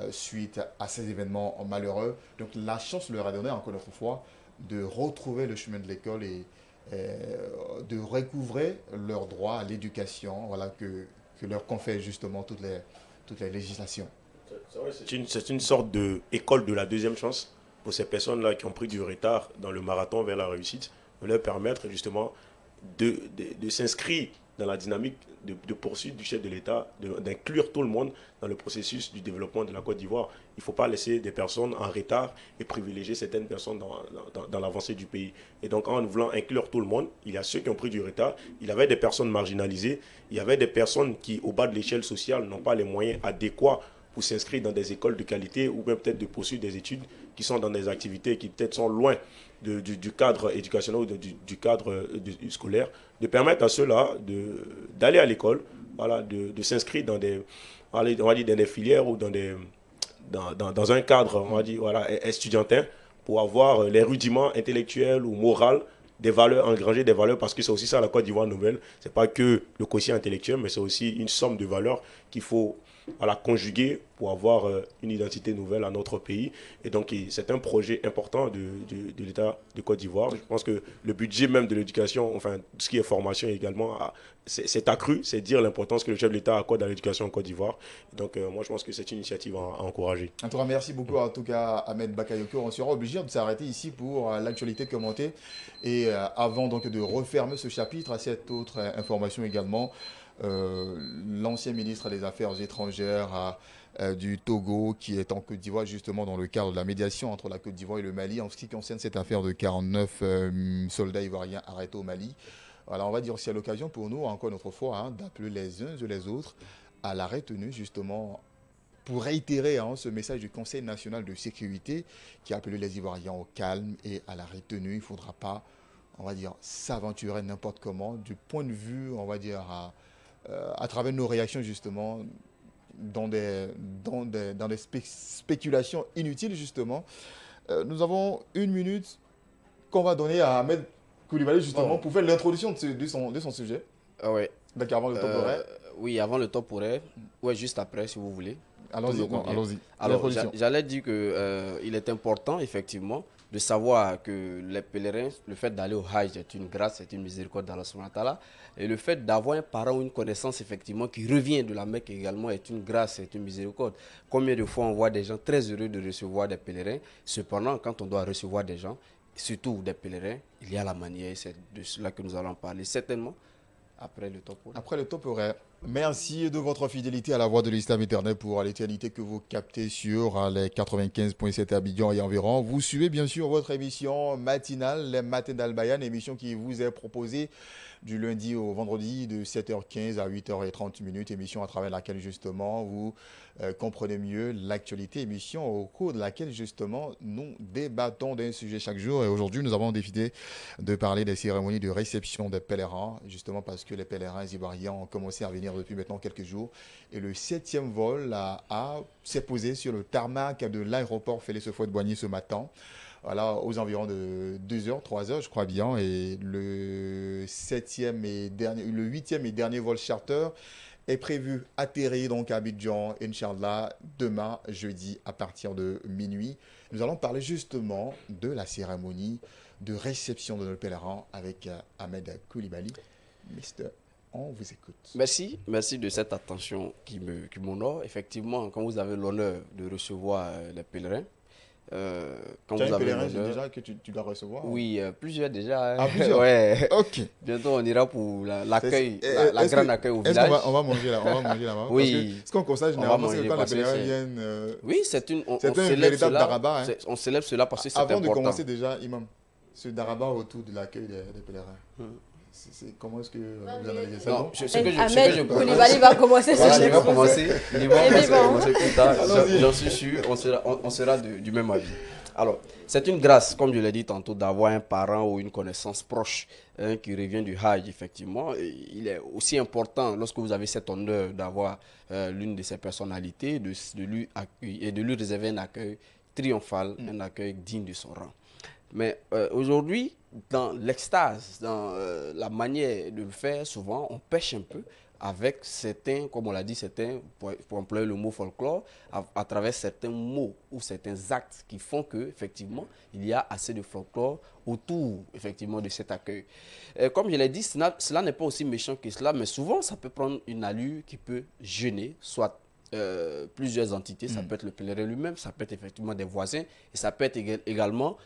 C: suite à ces événements malheureux. Donc la chance leur a donné encore une fois de retrouver le chemin de l'école et de recouvrer leurs droits à l'éducation, voilà, que leur confèrent justement toutes les législations.
G: C'est une sorte d'école de la deuxième chance pour ces personnes-là qui ont pris du retard dans le marathon vers la réussite, de leur permettre justement de s'inscrire dans la dynamique de poursuite du chef de l'État, d'inclure tout le monde dans le processus du développement de la Côte d'Ivoire. Il ne faut pas laisser des personnes en retard et privilégier certaines personnes dans l'avancée du pays. Et donc, en voulant inclure tout le monde, il y a ceux qui ont pris du retard, il y avait des personnes marginalisées, il y avait des personnes qui, au bas de l'échelle sociale, n'ont pas les moyens adéquats pour s'inscrire dans des écoles de qualité ou même peut-être de poursuivre des études qui sont dans des activités qui peut-être sont loin du cadre éducationnel ou du cadre scolaire, de permettre à ceux-là d'aller à l'école, voilà, de s'inscrire dans des, on va dire, dans des filières ou dans un cadre, on va dire, voilà, estudiantin pour avoir les rudiments intellectuels ou moraux, des valeurs, engranger des valeurs, parce que c'est aussi ça la Côte d'Ivoire nouvelle. Ce n'est pas que le quotient intellectuel, mais c'est aussi une somme de valeurs qu'il faut conjuguer pour avoir une identité nouvelle à notre pays. Et donc, c'est un projet important de l'État de Côte d'Ivoire. Je pense que le budget même de l'éducation, enfin, tout ce qui est formation également, c'est accru. C'est dire l'importance que le chef de l'État accorde à l'éducation en Côte d'Ivoire. Donc, moi, je pense que c'est une initiative à encourager.
C: En tout cas, merci beaucoup, en tout cas, Ahmed Bakayoko. On sera obligé de s'arrêter ici pour l'actualité commentée. Et avant donc de refermer ce chapitre, à cette autre information également, l'ancien ministre des Affaires étrangères du Togo, qui est en Côte d'Ivoire justement dans le cadre de la médiation entre la Côte d'Ivoire et le Mali en ce qui concerne cette affaire de 49 soldats ivoiriens arrêtés au Mali. Alors on va dire aussi à l'occasion pour nous, encore une autre fois, d'appeler les uns et les autres à la retenue justement pour réitérer ce message du Conseil national de sécurité qui a appelé les Ivoiriens au calme et à la retenue. Il ne faudra pas, on va dire, s'aventurer n'importe comment du point de vue, on va dire, à travers nos réactions justement dans des spéculations inutiles justement. Nous avons une minute qu'on va donner à Ahmed Koulibaly justement pour faire l'introduction de son sujet.
D: Ah ouais.
C: D'accord, avant le top horaire.
D: Oui, avant le top horaire. Ouais, juste après si vous voulez.
C: Allons-y.
D: Alors, j'allais dire qu'il est important effectivement de savoir que les pèlerins, le fait d'aller au Hajj est une grâce, c'est une miséricorde d'Allah subhanahu wa ta'ala. Et le fait d'avoir un parent ou une connaissance effectivement qui revient de la Mecque également est une grâce, c'est une miséricorde. Combien de fois on voit des gens très heureux de recevoir des pèlerins. Cependant, quand on doit recevoir des gens, surtout des pèlerins, il y a la manière, c'est de cela que nous allons parler certainement après le top horaire.
C: Après le top horaire. Merci de votre fidélité à la voix de l'Islam éternel pour l'éternité que vous captez sur les 95.7 Abidjan et environ. Vous suivez bien sûr votre émission matinale, les Matins d'Al-Bayan, émission qui vous est proposée du lundi au vendredi de 7h15 à 8h30, émission à travers laquelle justement vous comprenez mieux l'actualité, émission au cours de laquelle justement nous débattons d'un sujet chaque jour. Et aujourd'hui nous avons décidé de parler des cérémonies de réception des pèlerins, justement parce que les pèlerins ivoiriens ont commencé à venir depuis maintenant quelques jours. Et le 7e vol s'est posé sur le tarmac de l'aéroport Félix Houphouët-Boigny ce matin. Voilà, aux environs de 2h, 3h, je crois bien. Et le 8e et dernier vol charter est prévu atterrir donc à Abidjan, Inch'Allah, demain, jeudi, à partir de minuit. Nous allons parler justement de la cérémonie de réception de nos pèlerins avec Ahmed Koulibaly. Mister, on vous écoute.
D: Merci de cette attention qui m'honore. Effectivement, quand vous avez l'honneur de recevoir les pèlerins,
C: quand tu as un pèlerin déjà que tu dois recevoir?
D: Oui, plusieurs déjà.
C: Ah, plusieurs?
D: Ouais.
C: Ok.
D: Bientôt, on ira pour l'accueil, la grande accueil au village.
C: On va manger là-bas?
D: Oui.
C: Parce qu'on constate généralement, c'est quand les pèlerins viennent...
D: Oui, c'est un
C: véritable darabat.
D: On célèbre cela parce que c'est important.
C: Avant de commencer déjà, Imam, ce darabat autour de l'accueil des pèlerins. Comment est-ce que vous analysez ça?
D: Non,
F: Ahmed Koulibaly va commencer ce
D: voilà, je vais commencer.
F: J'en
D: suis sûr, on sera du même avis. Alors, c'est une grâce, comme je l'ai dit tantôt, d'avoir un parent ou une connaissance proche qui revient du Hajj, effectivement. Et il est aussi important, lorsque vous avez cet honneur d'avoir l'une de ces personnalités, de lui accueillir et de lui réserver un accueil triomphal, un accueil digne de son rang. Mais aujourd'hui, dans l'extase, dans la manière de le faire, souvent, on pêche un peu avec certains, comme on l'a dit, certains, pour employer le mot folklore, à travers certains mots ou certains actes qui font que, effectivement, il y a assez de folklore autour, effectivement, de cet accueil. Comme je l'ai dit, cela n'est pas aussi méchant que cela, mais souvent, ça peut prendre une allure qui peut gêner, soit plusieurs entités, ça peut être le pèlerin lui-même, ça peut être effectivement des voisins, et ça peut être également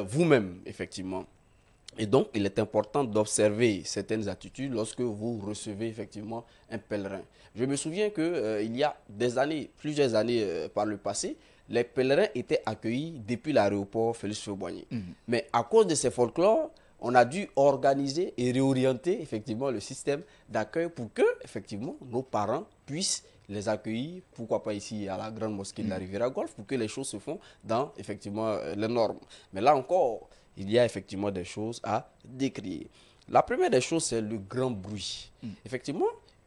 D: vous-même, effectivement. Et donc, il est important d'observer certaines attitudes lorsque vous recevez effectivement un pèlerin. Je me souviens qu'il y a des années, plusieurs années par le passé, les pèlerins étaient accueillis depuis l'aéroport Félix Houphouët-Boigny. Mais à cause de ces folklores, on a dû organiser et réorienter effectivement le système d'accueil pour que effectivement nos parents puissent les accueillir, pourquoi pas ici à la grande mosquée de la Riviera Golf, pour que les choses se font dans effectivement les normes. Mais là encore, il y a effectivement des choses à décrire. La première des choses, c'est le grand bruit. Effectivement,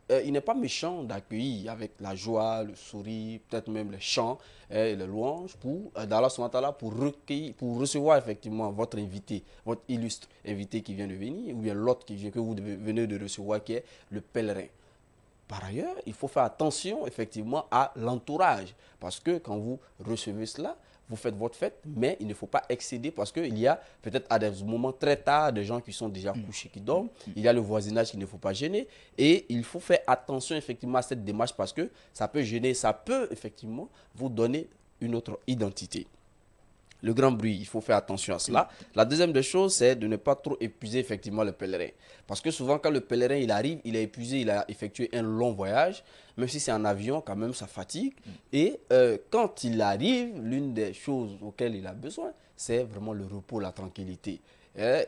D: il n'est pas méchant d'accueillir avec la joie, le sourire, peut-être même les chants et les louanges pour, d'Allah subhanahu wa ta'ala, pour recevoir effectivement votre invité, votre illustre invité qui vient de venir, ou bien l'autre que vous venez de recevoir, qui est le pèlerin. Par ailleurs, il faut faire attention effectivement à l'entourage, parce que quand vous recevez cela, vous faites votre fête, mais il ne faut pas excéder parce qu'il y a peut-être à des moments très tard des gens qui sont déjà couchés, qui dorment. Il y a le voisinage qu'il ne faut pas gêner. Et il faut faire attention effectivement à cette démarche parce que ça peut gêner, ça peut effectivement vous donner une autre identité. Le grand bruit, il faut faire attention à cela. La deuxième des choses, c'est de ne pas trop épuiser effectivement le pèlerin. Parce que souvent, quand le pèlerin il arrive, il est épuisé, il a effectué un long voyage. Même si c'est en avion, quand même, ça fatigue. Et quand il arrive, l'une des choses auxquelles il a besoin, c'est vraiment le repos, la tranquillité.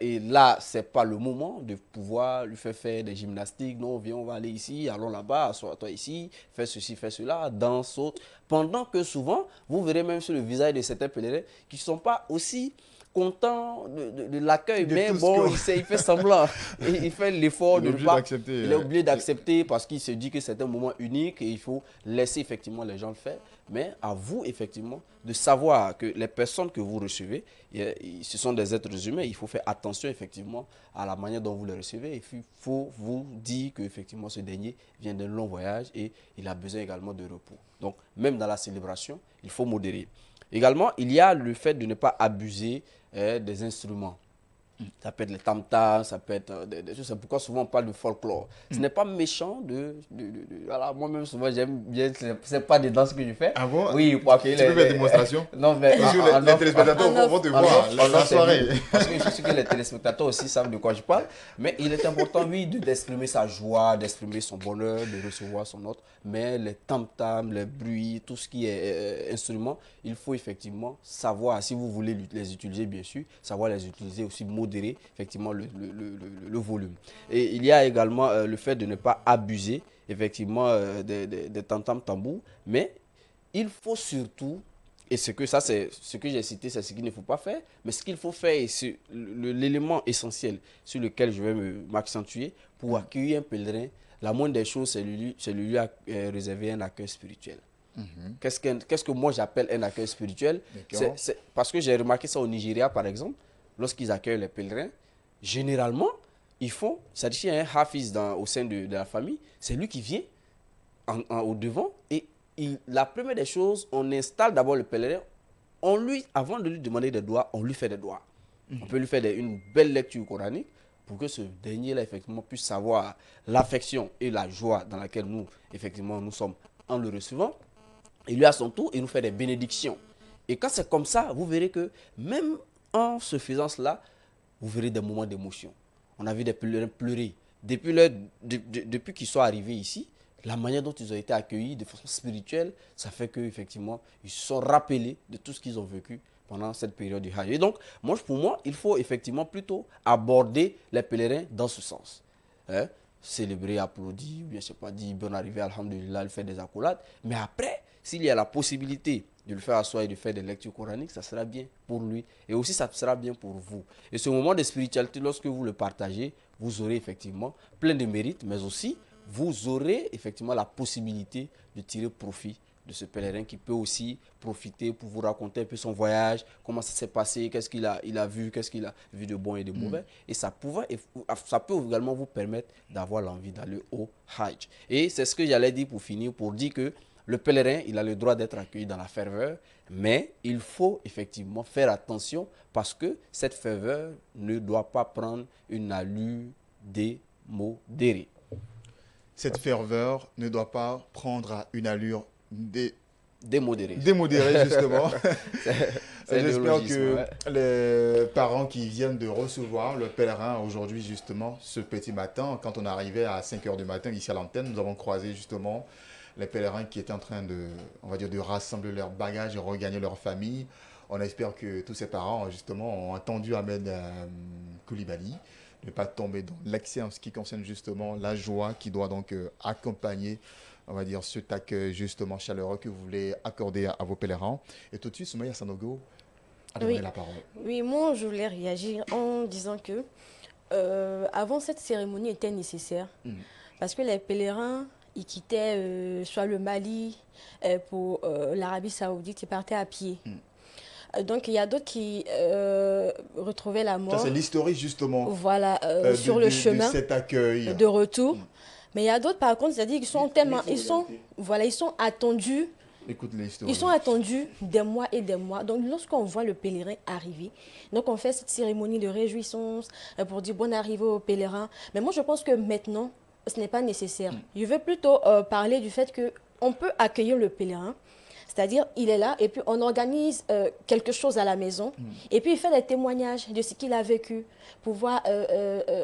D: Et là, ce n'est pas le moment de pouvoir lui faire des gymnastiques. Non, viens, on va aller ici, allons là-bas, assois-toi ici, fais ceci, fais cela, danse, saute. Pendant que souvent, vous verrez même sur le visage de certains pèlerins qui ne sont pas aussi contents de l'accueil, mais bon, il fait semblant. Il fait l'effort de ne pas... Il est obligé d'accepter parce qu'il se dit que c'est un moment unique et il faut laisser effectivement les gens le faire. Mais à vous, effectivement, de savoir que les personnes que vous recevez, ce sont des êtres humains. Il faut faire attention, effectivement, à la manière dont vous les recevez. Et il faut vous dire qu'effectivement, ce dernier vient d'un long voyage et il a besoin également de repos. Donc, même dans la célébration, il faut modérer. Également, il y a le fait de ne pas abuser des instruments. Ça peut être les tam-tams, ça peut être des choses. C'est pourquoi souvent on parle de folklore. Ce n'est pas méchant voilà, moi-même, souvent, j'aime bien. C'est pas des danses que je fais.
C: Ah bon?
D: Oui, pour que
C: tu peux faire des démonstrations?
D: Non, mais.
C: Les téléspectateurs vont te voir la soirée.
D: Parce que je sais que les téléspectateurs aussi savent de quoi je parle. Mais il est important, oui, d'exprimer sa joie, d'exprimer son bonheur, de recevoir son autre. Mais les tam-tams, les bruits, tout ce qui est instrument, il faut effectivement savoir, si vous voulez les utiliser, bien sûr, savoir les utiliser aussi modérer effectivement le volume. Et il y a également le fait de ne pas abuser effectivement des tam-tams tambours, mais il faut surtout, et ça c'est ce que j'ai cité, c'est ce qu'il ne faut pas faire, mais ce qu'il faut faire, et c'est l'élément essentiel sur lequel je vais m'accentuer pour accueillir un pèlerin, la moindre des choses, c'est lui réserver un accueil spirituel. Qu'est-ce que moi j'appelle un accueil spirituel? C'est parce que j'ai remarqué ça au Nigeria par exemple. Lorsqu'ils accueillent les pèlerins, généralement, ils font, c'est-à-dire qu'il y a un hafiz au sein de la famille, c'est lui qui vient au devant et la première des choses, on installe d'abord le pèlerin, avant de lui demander des doigts, on lui fait des doigts. On peut lui faire une belle lecture coranique pour que ce dernier-là, effectivement, puisse savoir l'affection et la joie dans laquelle nous, effectivement, nous sommes en le recevant. Et lui, à son tour, il nous fait des bénédictions. Et quand c'est comme ça, vous verrez que même en se faisant cela, vous verrez des moments d'émotion. On a vu des pèlerins pleurer. Depuis qu'ils sont arrivés ici, la manière dont ils ont été accueillis de façon spirituelle, ça fait qu'effectivement, ils se sont rappelés de tout ce qu'ils ont vécu pendant cette période du Hajj. Et donc, pour moi, il faut effectivement plutôt aborder les pèlerins dans ce sens. Hein? Célébrer, applaudir, bien je sais pas, dire bonne arrivée, alhamdulillah, il fait des accolades. Mais après, s'il y a la possibilité de le faire asseoir et de faire des lectures coraniques, ça sera bien pour lui. Et aussi, ça sera bien pour vous. Et ce moment de spiritualité, lorsque vous le partagez, vous aurez effectivement plein de mérites, mais aussi, vous aurez effectivement la possibilité de tirer profit de ce pèlerin qui peut aussi profiter pour vous raconter un peu son voyage, comment ça s'est passé, qu'est-ce qu'il a vu, qu'est-ce qu'il a vu de bon et de mauvais. Et ça peut également vous permettre d'avoir l'envie d'aller au Hajj. Et c'est ce que j'allais dire pour finir, pour dire que le pèlerin, il a le droit d'être accueilli dans la ferveur, mais il faut effectivement faire attention parce que cette ferveur ne doit pas prendre une allure démodérée.
C: Cette ferveur ne doit pas prendre une allure
D: démodérée.
C: Démodérée, justement. J'espère que
D: ouais.
C: Les parents qui viennent de recevoir le pèlerin aujourd'hui, justement, ce petit matin, quand on arrivait à 5 h du matin ici à l'antenne, nous avons croisé justement les pèlerins qui étaient en train de, on va dire, de rassembler leurs bagages et regagner leur famille. On espère que tous ces parents, justement, ont entendu Ahmed Koulibaly, ne pas tomber dans l'excès en ce qui concerne justement la joie qui doit donc accompagner, on va dire, cet accueil justement chaleureux que vous voulez accorder à vos pèlerins. Et tout de suite, Soumaya Sanogo a donné la parole.
F: Oui, moi, je voulais réagir en disant que avant, cette cérémonie était nécessaire parce que les pèlerins, ils quittaient soit le Mali pour l'Arabie Saoudite, ils partaient à pied. Donc, il y a d'autres qui retrouvaient la mort.
C: Ça, c'est l'historique, justement.
F: Voilà, sur le chemin
C: de cet accueil.
F: de retour. Mais il y a d'autres, par contre, c'est-à-dire qu'ils sont tellement... Ils sont attendus.
C: Écoute l'histoire.
F: Ils sont attendus des mois et des mois. Donc, lorsqu'on voit le pèlerin arriver, donc on fait cette cérémonie de réjouissance pour dire bonne arrivée au pèlerin. Mais moi, je pense que maintenant, ce n'est pas nécessaire. Je veux plutôt parler du fait qu'on peut accueillir le pèlerin. C'est-à-dire, il est là et puis on organise quelque chose à la maison et puis il fait des témoignages de ce qu'il a vécu, pouvoir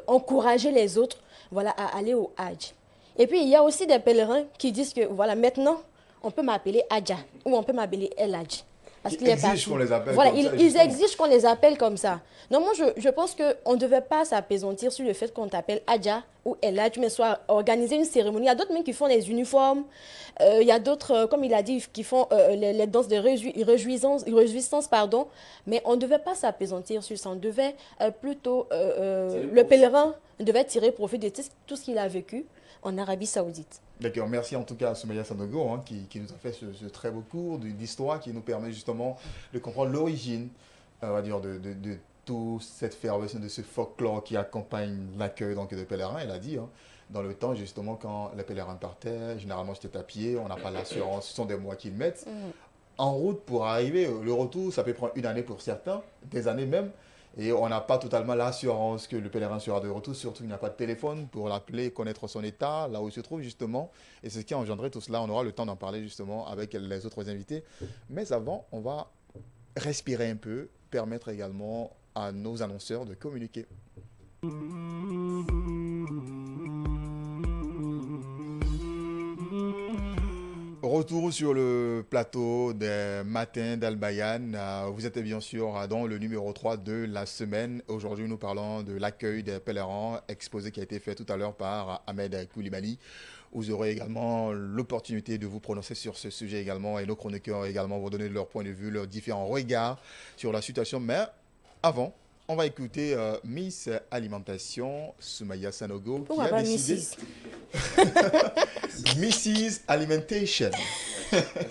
F: encourager les autres à aller au Hajj. Et puis, il y a aussi des pèlerins qui disent que, voilà, maintenant, on peut m'appeler Hadja ou on peut m'appeler El Hadj. Parce qu'il exige qu'on les appelle comme ça. Ils exigent qu'on les appelle comme ça. Donc, moi, je pense qu'on ne devait pas s'apaisantir sur le fait qu'on t'appelle Hadja ou El Hadj, mais soit organiser une cérémonie. Il y a d'autres même qui font les uniformes. Il y a d'autres, comme il a dit, qui font les danses de réjouissance, pardon. Mais on ne devait pas s'apaisantir sur ça. On devait plutôt, le pèlerin devait tirer profit de tout ce qu'il a vécu en Arabie Saoudite.
C: D'accord, merci en tout cas à Soumaya Sanogo qui nous a fait ce très beau cours d'histoire qui nous permet justement de comprendre l'origine, on va dire, de toute cette ferveur, de ce folklore qui accompagne l'accueil de pèlerins. Elle a dit, dans le temps justement quand les pèlerins partaient, généralement c'était à pied, on n'a pas l'assurance, ce sont des mois qu'ils mettent en route pour arriver. Le retour, ça peut prendre une année pour certains, des années même. Et on n'a pas totalement l'assurance que le pèlerin sera de retour, surtout qu'il n'y a pas de téléphone pour l'appeler, connaître son état, là où il se trouve justement. Et c'est ce qui a engendré tout cela. On aura le temps d'en parler justement avec les autres invités. Mais avant, on va respirer un peu, permettre également à nos annonceurs de communiquer. Retour sur le plateau des matins d'Al Bayan. Vous êtes bien sûr dans le numéro 3 de la semaine. Aujourd'hui, nous parlons de l'accueil des pèlerins, exposé qui a été fait tout à l'heure par Ahmed Koulibaly. Vous aurez également l'opportunité de vous prononcer sur ce sujet également et nos chroniqueurs également vont donner leur point de vue, leurs différents regards sur la situation. Mais avant, on va écouter Miss Alimentation, Soumaya Sanogo, qui a décidé... Mrs. Alimentation.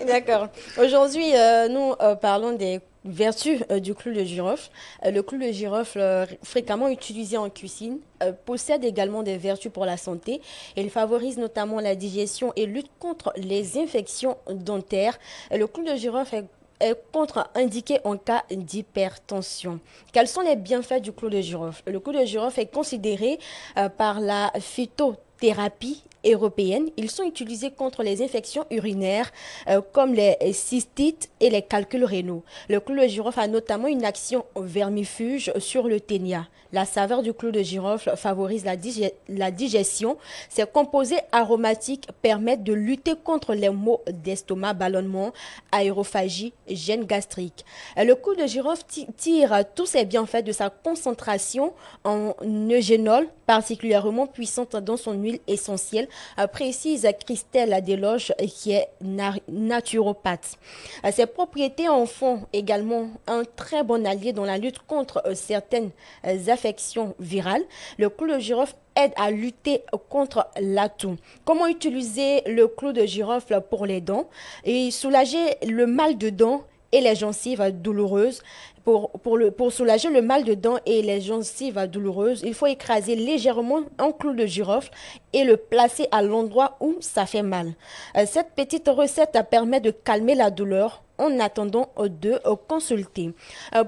F: D'accord. Aujourd'hui, nous parlons des vertus du clou de girofle. Le clou de girofle, fréquemment utilisé en cuisine, possède également des vertus pour la santé. Il favorise notamment la digestion et lutte contre les infections dentaires. Le clou de girofle est contre-indiqué en cas d'hypertension. Quels sont les bienfaits du clou de girofle? Le clou de girofle est considéré par la phytothérapie thérapie européenne. Ils sont utilisés contre les infections urinaires comme les cystites et les calculs rénaux. Le clou de girofle a notamment une action vermifuge sur le ténia. La saveur du clou de girofle favorise la digestion. Ses composés aromatiques permettent de lutter contre les maux d'estomac, ballonnement, aérophagie, gêne gastrique. Le clou de girofle tire tous ses bienfaits de sa concentration en eugénol, particulièrement puissante dans son huile essentielle, précise Christelle Desloges, qui est naturopathe. Ses propriétés en font également un très bon allié dans la lutte contre certaines affections virales. Le clou de girofle aide à lutter contre la toux. Comment utiliser le clou de girofle pour les dents et soulager le mal de dents et les gencives douloureuses? Pour soulager le mal de dents et les gencives douloureuses, il faut écraser légèrement un clou de girofle et le placer à l'endroit où ça fait mal. Cette petite recette permet de calmer la douleur en attendant de consulter.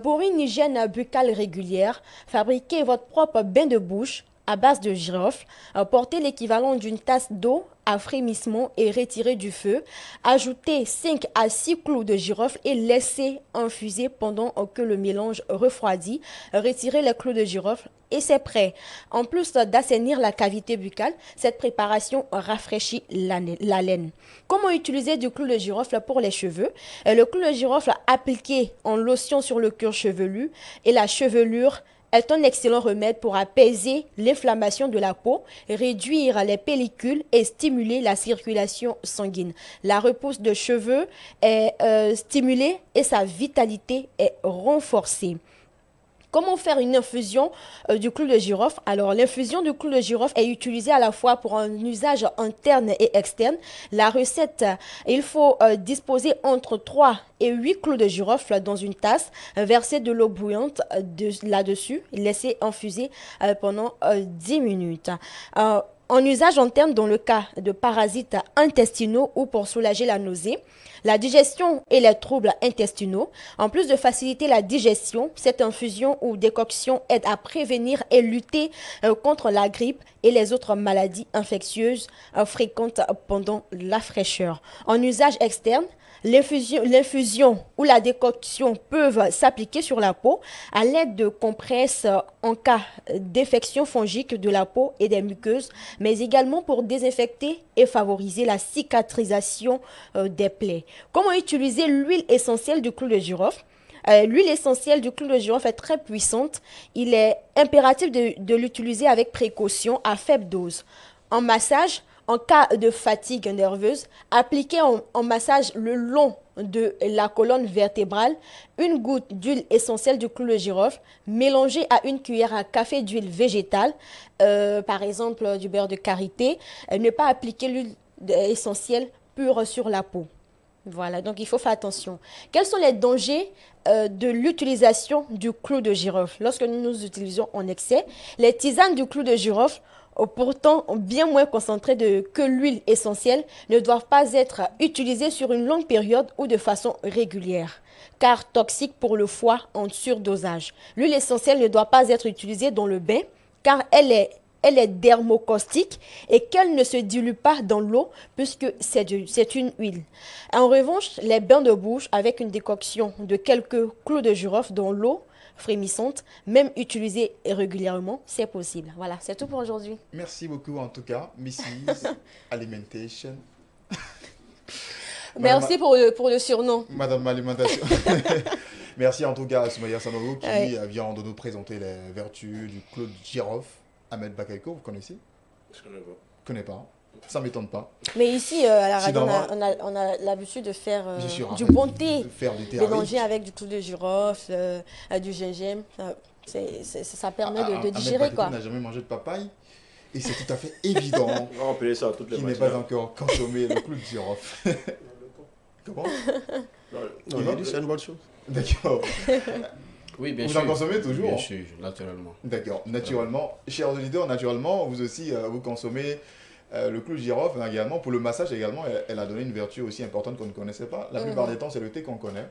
F: Pour une hygiène buccale régulière, fabriquez votre propre bain de bouche à base de girofle, portez l'équivalent d'une tasse d'eau à frémissement et retirez du feu. Ajoutez 5 à 6 clous de girofle et laissez infuser pendant que le mélange refroidit. Retirez les clous de girofle et c'est prêt. En plus d'assainir la cavité buccale, cette préparation rafraîchit la laine. Comment utiliser du clou de girofle pour les cheveux? Le clou de girofle appliqué en lotion sur le cuir chevelu et la chevelure est un excellent remède pour apaiser l'inflammation de la peau, réduire les pellicules et stimuler la circulation sanguine. La repousse de cheveux est stimulée et sa vitalité est renforcée. Comment faire une infusion du clou de girofle? Alors, l'infusion du clou de girofle est utilisée à la fois pour un usage interne et externe. La recette, il faut disposer entre 3 et 8 clous de girofle dans une tasse, verser de l'eau bouillante là-dessus, laisser infuser pendant 10 minutes. En usage interne dans le cas de parasites intestinaux ou pour soulager la nausée, la digestion et les troubles intestinaux. En plus de faciliter la digestion, cette infusion ou décoction aide à prévenir et lutter contre la grippe et les autres maladies infectieuses fréquentes pendant la fraîcheur. En usage externe, l'infusion ou la décoction peuvent s'appliquer sur la peau à l'aide de compresses en cas d'infection fongique de la peau et des muqueuses, mais également pour désinfecter et favoriser la cicatrisation des plaies. Comment utiliser l'huile essentielle du clou de girofle? L'huile essentielle du clou de girofle est très puissante. Il est impératif de l'utiliser avec précaution à faible dose. En massage, en cas de fatigue nerveuse, appliquez en massage le long de la colonne vertébrale une goutte d'huile essentielle du clou de girofle mélangée à une cuillère à café d'huile végétale, par exemple du beurre de karité. Ne pas appliquer l'huile essentielle pure sur la peau. Voilà, donc il faut faire attention. Quels sont les dangers de l'utilisation du clou de girofle? Lorsque nous utilisons en excès, les tisanes du clou de girofle, pourtant bien moins concentrées que l'huile essentielle, ne doivent pas être utilisées sur une longue période ou de façon régulière, car toxiques pour le foie en surdosage. L'huile essentielle ne doit pas être utilisée dans le bain, car elle est dermocaustique et qu'elle ne se dilue pas dans l'eau puisque c'est une huile. En revanche, les bains de bouche avec une décoction de quelques clous de girofle dans l'eau frémissante, même utilisée régulièrement, c'est possible. Voilà, c'est tout pour aujourd'hui.
C: Merci beaucoup en tout cas, Mrs. Alimentation.
F: Merci pour le surnom.
C: Madame Alimentation. Merci en tout cas à Soumaya Sanogo qui vient de nous présenter les vertus du clou de girofle. Ahmed Bakayko, vous connaissez?
G: Je connais pas.
C: Je connais pas. Ça ne m'étonne pas.
F: Mais ici, à la radio, on a l'habitude de faire du bon thé, mélanger avec du clou de girofle, du gingembre. Ça permet de digérer, quoi.
C: On n'a jamais mangé de papaye et c'est tout à fait évident
G: On va appeler ça toutes les
C: qu'il n'est pas encore consommé le clou de girofle. Comment?
E: Non, il a dit c'est une bonne chose.
C: D'accord.
D: Oui, bien
C: vous
D: sûr.
C: en consommez toujours?
D: Bien sûr, naturellement.
C: D'accord, naturellement. Chers auditeurs, naturellement, vous aussi, vous consommez le clou de girofle également, pour le massage également, elle a donné une vertu aussi importante qu'on ne connaissait pas. La plupart des temps, c'est le thé qu'on connaît.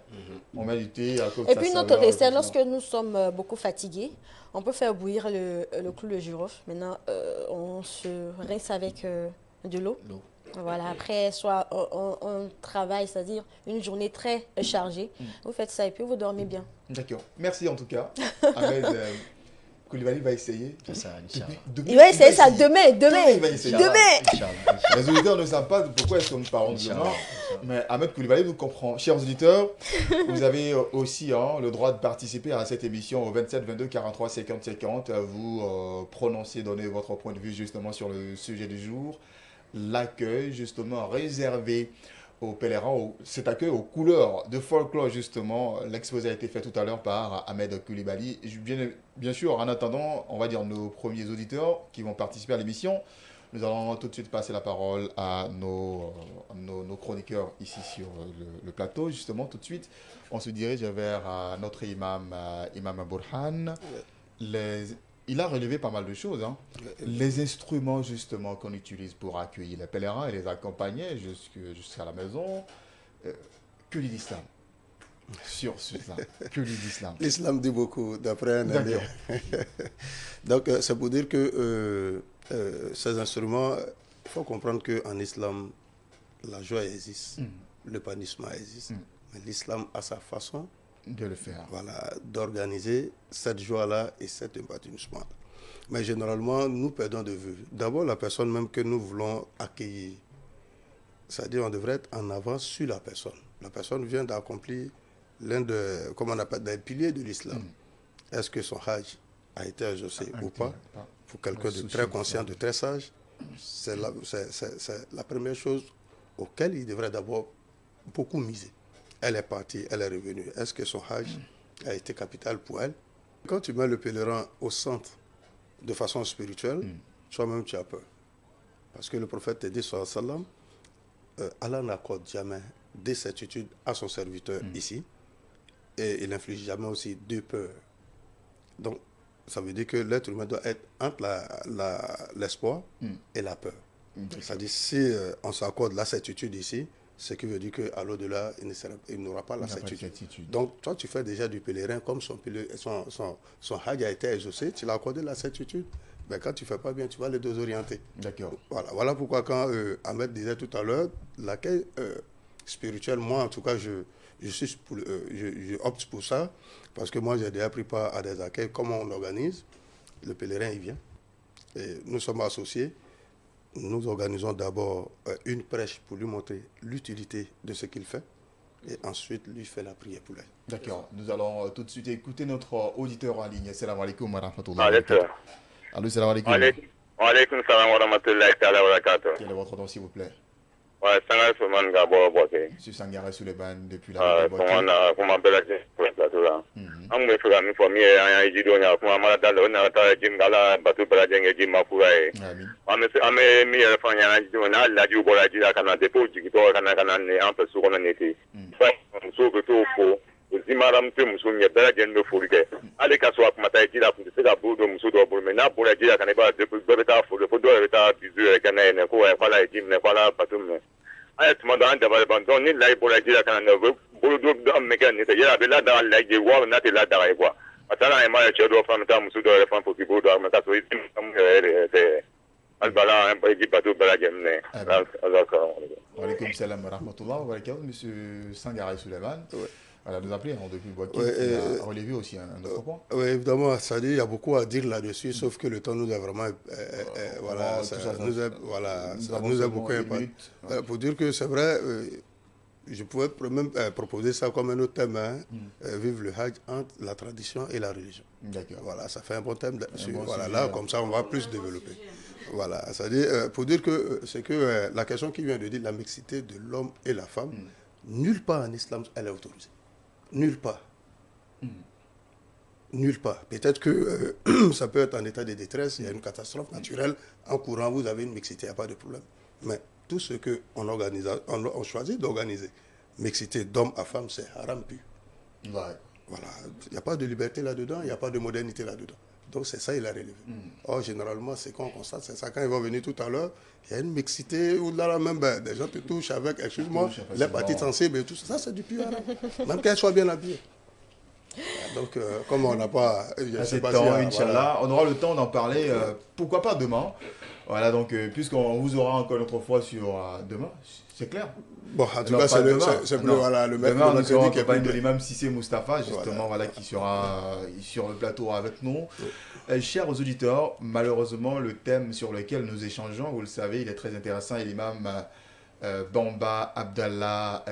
C: On met du thé à cause de
F: Et
C: sa
F: puis notre
C: saveur,
F: dessert,
C: tout ça.
F: lorsque nous sommes beaucoup fatigués, on peut faire bouillir le clou de girofle. Maintenant, on se rince avec de l'eau. Voilà, après, soit on travaille, c'est-à-dire une journée très chargée. Vous faites ça et puis vous dormez bien.
C: D'accord. Merci en tout cas. Ahmed Koulibaly va essayer.
H: C'est ça, Inch'Allah.
F: Il va essayer ça demain.
C: Il va essayer.
F: Demain.
C: Les auditeurs ne savent pas pourquoi est-ce que nous parlons de demain, mais Ahmed Koulibaly nous comprend. Chers auditeurs, vous avez aussi le droit de participer à cette émission au 27 22 43 50 50. Vous prononcez, donnez votre point de vue justement sur le sujet du jour. L'accueil justement réservé aux pèlerins, cet accueil aux couleurs de folklore justement. L'exposé a été fait tout à l'heure par Ahmed Koulibaly. Bien sûr, en attendant, on va dire nos premiers auditeurs qui vont participer à l'émission, nous allons tout de suite passer la parole à nos chroniqueurs ici sur le plateau. Justement, tout de suite, on se dirige vers notre imam Burhan. Il a relevé pas mal de choses. Les instruments justement qu'on utilise pour accueillir les pèlerins et les accompagner jusqu'à la maison. Que dit l'islam sur cela? Que dit l'islam?
E: L'islam dit beaucoup, d'après un allié. Donc, c'est pour dire que ces instruments, il faut comprendre qu'en islam, la joie existe, l'épanouissement existe. Mais l'islam a sa façon
C: de le faire.
E: Voilà, d'organiser cette joie-là et cet épanouissement. Mais généralement, nous perdons de vue. D'abord, la personne même que nous voulons accueillir. C'est-à-dire, on devrait être en avance sur la personne. La personne vient d'accomplir l'un des piliers de l'islam. Est-ce que son hajj a été exaucé ou pas? Pour quelqu'un de très conscient, de très sage, c'est la première chose auquel il devrait d'abord beaucoup miser. Elle est partie, elle est revenue. Est-ce que son hajj a été capital pour elle? Quand tu mets le pèlerin au centre de façon spirituelle, toi-même tu as peur. Parce que le prophète te dit, sallallahu alayhi wa sallam, Allah n'accorde jamais des certitudes à son serviteur ici. Et il n'inflige jamais aussi deux peurs. Donc, ça veut dire que l'être humain doit être entre l'espoir et la peur. C'est-à-dire, si on s'accorde la certitude ici, ce qui veut dire qu'à l'au-delà, il n'aura pas la certitude. Donc, toi, tu fais déjà du pèlerin comme son hajj a été exaucé, tu l'as accordé la certitude. Ben, quand tu ne fais pas bien, tu vas les désorienter.
C: D'accord.
E: Voilà pourquoi quand Ahmed disait tout à l'heure, l'accueil spirituel, moi en tout cas, je opte pour ça, parce que moi j'ai déjà pris part à des accueils. Comment on organise? Le pèlerin, il vient. Et nous sommes associés. Nous organisons d'abord une prêche pour lui montrer l'utilité de ce qu'il fait. Et ensuite, lui fait la prière pour lui.
C: D'accord. Nous allons tout de suite écouter notre auditeur en ligne. Salam alaikum wa rahmatullahi wa barakatuh. Allô, salam alaikum.
I: Wa alaikum salam wa rahmatullahi wa barakatuh.
C: Quel est votre nom, s'il vous plaît?
I: Ouais, Sangare Souman Gabo Boké.
C: Monsieur Sangare Souleban, depuis la
I: Boké. Comment appelle-t-il pour le plateau là? On me fait la famille, un Jidonia, pour ma dame, on a ta Jingala, Batu Baladjeng et Jim Mafouae. Ame mi elefanya Jidona, la Jubola Jida Kana Depo, Jigito, Kana, un peu sur on était. So que tout faut. Zimaram te musunya Baladjen me fourgue. Allez, qu'à soit Mata Jida, pour se la boule de Musudo, mais pour la Jida Kaneba, de Beta, pour le Fodo, l'état du Kana, et voilà, Jim, voilà, Batum. Ayat mandan da ban ni lai bola jira kana no bolo do da mekan ni ya be la da la je wa na te la da ai kwa atala ai ma che do fam ta musu do le fam pour kibo do ma ta so itim am te albala un peu batu bala jemne alaka
C: wa alaikum salam wa rahmatullah wa barakatuh. Monsieur Sangare Souleban. Voilà, nous appeler depuis Boaké, qui a relevé aussi un autre point.
E: Oui, évidemment, ça dit, il y a beaucoup à dire là-dessus, sauf que le temps nous a vraiment... nous a beaucoup impacté. Pour dire que c'est vrai, je pouvais même proposer ça comme un autre thème, vivre le Hajj entre la tradition et la religion.
C: D'accord.
E: Voilà, ça fait un bon thème là-dessus. Voilà, là, comme ça, on va plus développer. Voilà, c'est-à-dire, pour dire que c'est que la question qui vient de dire la mixité de l'homme et la femme, nulle part en islam, elle est autorisée. Nulle part. Nulle part. Peut-être que ça peut être en état de détresse, il y a une catastrophe naturelle, en courant, vous avez une mixité, il n'y a pas de problème. Mais tout ce qu'on choisit d'organiser, mixité d'homme à femme, c'est haram pur.
C: Ouais.
E: Voilà. Il n'y a pas de liberté là-dedans, il n'y a pas de modernité là-dedans. Donc c'est ça, il a relevé. Or, généralement, c'est qu'on constate, c'est ça. Quand ils vont venir tout à l'heure, il y a une mixité, ou là, même, des gens te touchent avec, excuse-moi, les parties sensibles et tout ça. Ça, c'est du pur arabe. Même qu'elles soient bien habillées. Donc, comme on n'a pas...
C: assez de temps, Inch'Allah, on aura le temps d'en parler, pourquoi pas demain. Voilà, donc, puisqu'on vous aura encore une autre fois sur demain, c'est clair.
E: Bon, en tout cas, c'est le maître
C: demain,
E: de
C: nous serons en
E: qui est
C: compagnie de l'imam Sissé Moustapha, justement, voilà, qui sera sur le plateau avec nous. Chers auditeurs, malheureusement, le thème sur lequel nous échangeons, vous le savez, il est très intéressant, et l'imam Bamba Abdallah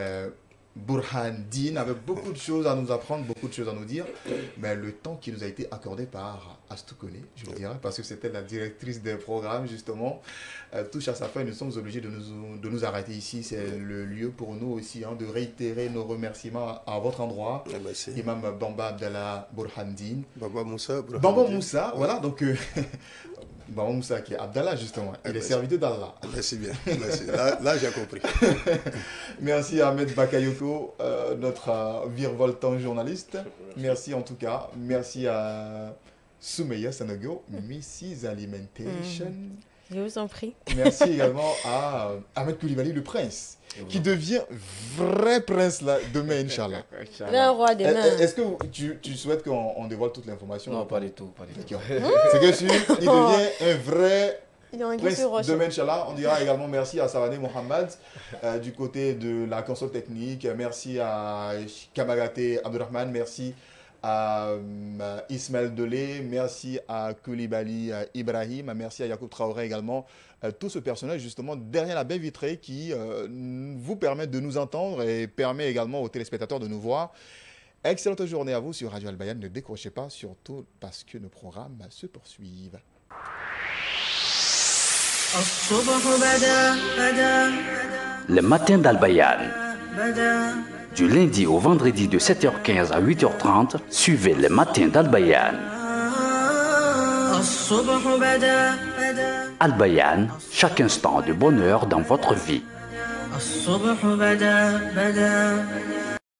C: Burhan Din avait beaucoup de choses à nous apprendre, beaucoup de choses à nous dire, mais le temps qui nous a été accordé par Astoukoné, je vous dirais, parce que c'était la directrice des programmes justement, touche à sa fin. Nous sommes obligés de nous arrêter ici. C'est le lieu pour nous aussi de réitérer nos remerciements à votre endroit. Imam Bamba Abdallah Burhan Din.
E: Bamba Moussa.
C: Bamba Moussa, voilà, donc Bamba Moussa qui est Abdallah justement, il est serviteur d'Allah.
E: Merci bien, merci. Là j'ai compris.
C: Merci à Ahmed Bakayoko, notre virevoltant journaliste. Merci en tout cas. Merci à Soumeya Sanogo, Mrs. Alimentation.
F: Je vous en prie.
C: Merci également à Ahmed Koulibaly, le prince, qui devient vrai prince là, demain, Inch'Allah.
F: Le roi demain.
C: Est-ce que tu souhaites qu'on dévoile toute l'information?
D: Non, pas du tout.
C: C'est que si il devient un vrai
F: prince
C: demain, Inch'Allah. On dira également merci à Savane Mohamed du côté de la console technique. Merci à Kamagate Abdurrahman. Merci à Ismaël Delé, merci à Koulibaly Ibrahim, merci à Yacoub Traoré également, tout ce personnel justement derrière la baie vitrée qui vous permet de nous entendre et permet également aux téléspectateurs de nous voir. Excellente journée à vous sur Radio Al-Bayan, ne décrochez pas, surtout parce que nos programmes se poursuivent.
B: Le matin d'Al-Bayan. Du lundi au vendredi de 7h15 à 8h30, suivez les matins d'Al-Bayan. Al-Bayan, chaque instant de bonheur dans votre vie.